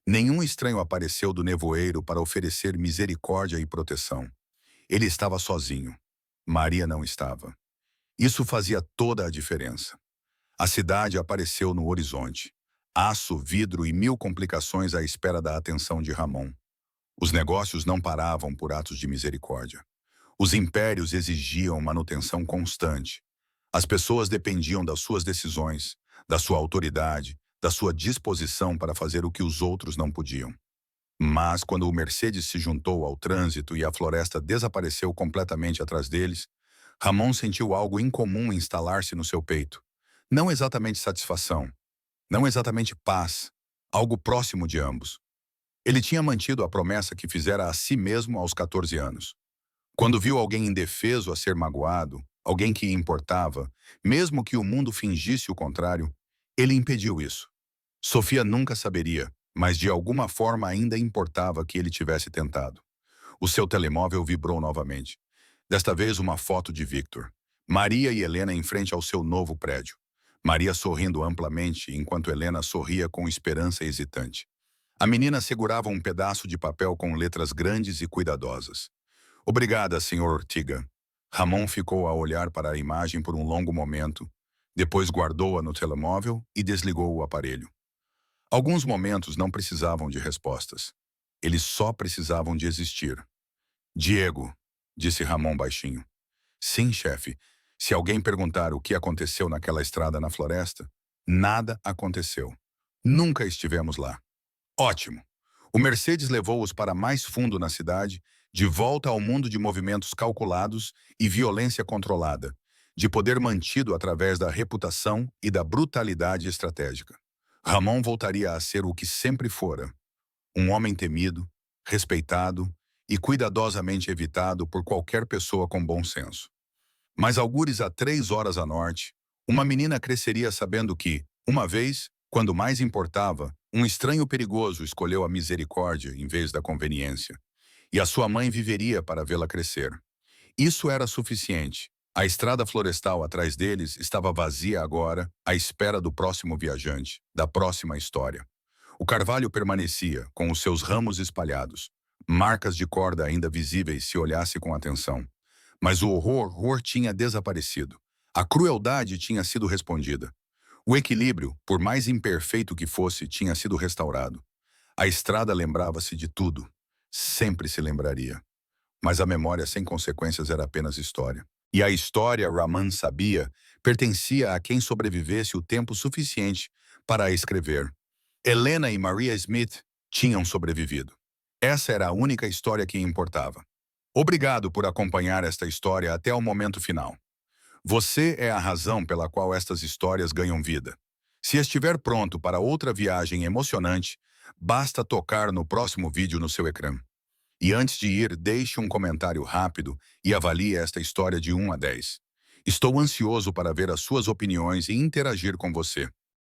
Nenhum estranho apareceu do nevoeiro para oferecer misericórdia e proteção. Ele estava sozinho. Maria não estava. Isso fazia toda a diferença. A cidade apareceu no horizonte. Aço, vidro e mil complicações à espera da atenção de Ramon. Os negócios não paravam por atos de misericórdia. Os impérios exigiam manutenção constante. As pessoas dependiam das suas decisões, da sua autoridade, da sua disposição para fazer o que os outros não podiam. Mas, quando o Mercedes se juntou ao trânsito e a floresta desapareceu completamente atrás deles, Ramon sentiu algo incomum instalar-se no seu peito. Não exatamente satisfação, não exatamente paz, algo próximo de ambos. Ele tinha mantido a promessa que fizera a si mesmo aos 14 anos. Quando viu alguém indefeso a ser magoado, alguém que importava, mesmo que o mundo fingisse o contrário, ele impediu isso. Sofia nunca saberia, mas de alguma forma ainda importava que ele tivesse tentado. O seu telemóvel vibrou novamente. Desta vez uma foto de Victor. Maria e Helena em frente ao seu novo prédio. Maria sorrindo amplamente, enquanto Helena sorria com esperança hesitante. A menina segurava um pedaço de papel com letras grandes e cuidadosas. Obrigada, Sr. Ortiga. Ramon ficou a olhar para a imagem por um longo momento, depois guardou-a no telemóvel e desligou o aparelho. Alguns momentos não precisavam de respostas. Eles só precisavam de existir. Diego, disse Ramon baixinho. Sim, chefe. Se alguém perguntar o que aconteceu naquela estrada na floresta, nada aconteceu. Nunca estivemos lá. Ótimo. O Mercedes levou-os para mais fundo na cidade, de volta ao mundo de movimentos calculados e violência controlada, de poder mantido através da reputação e da brutalidade estratégica. Ramon voltaria a ser o que sempre fora, um homem temido, respeitado e cuidadosamente evitado por qualquer pessoa com bom senso. Mas algures a 3 horas a norte, uma menina cresceria sabendo que, uma vez, quando mais importava, um estranho perigoso escolheu a misericórdia em vez da conveniência, e a sua mãe viveria para vê-la crescer. Isso era suficiente. A estrada florestal atrás deles estava vazia agora, à espera do próximo viajante, da próxima história. O carvalho permanecia, com os seus ramos espalhados, marcas de corda ainda visíveis se olhasse com atenção. Mas o horror tinha desaparecido. A crueldade tinha sido respondida. O equilíbrio, por mais imperfeito que fosse, tinha sido restaurado. A estrada lembrava-se de tudo. Sempre se lembraria. Mas a memória sem consequências era apenas história. E a história, Raman sabia, pertencia a quem sobrevivesse o tempo suficiente para a escrever. Helena e Maria Smith tinham sobrevivido. Essa era a única história que importava. Obrigado por acompanhar esta história até o momento final. Você é a razão pela qual estas histórias ganham vida. Se estiver pronto para outra viagem emocionante, basta tocar no próximo vídeo no seu ecrã. E antes de ir, deixe um comentário rápido e avalie esta história de 1 a 10. Estou ansioso para ver as suas opiniões e interagir com você.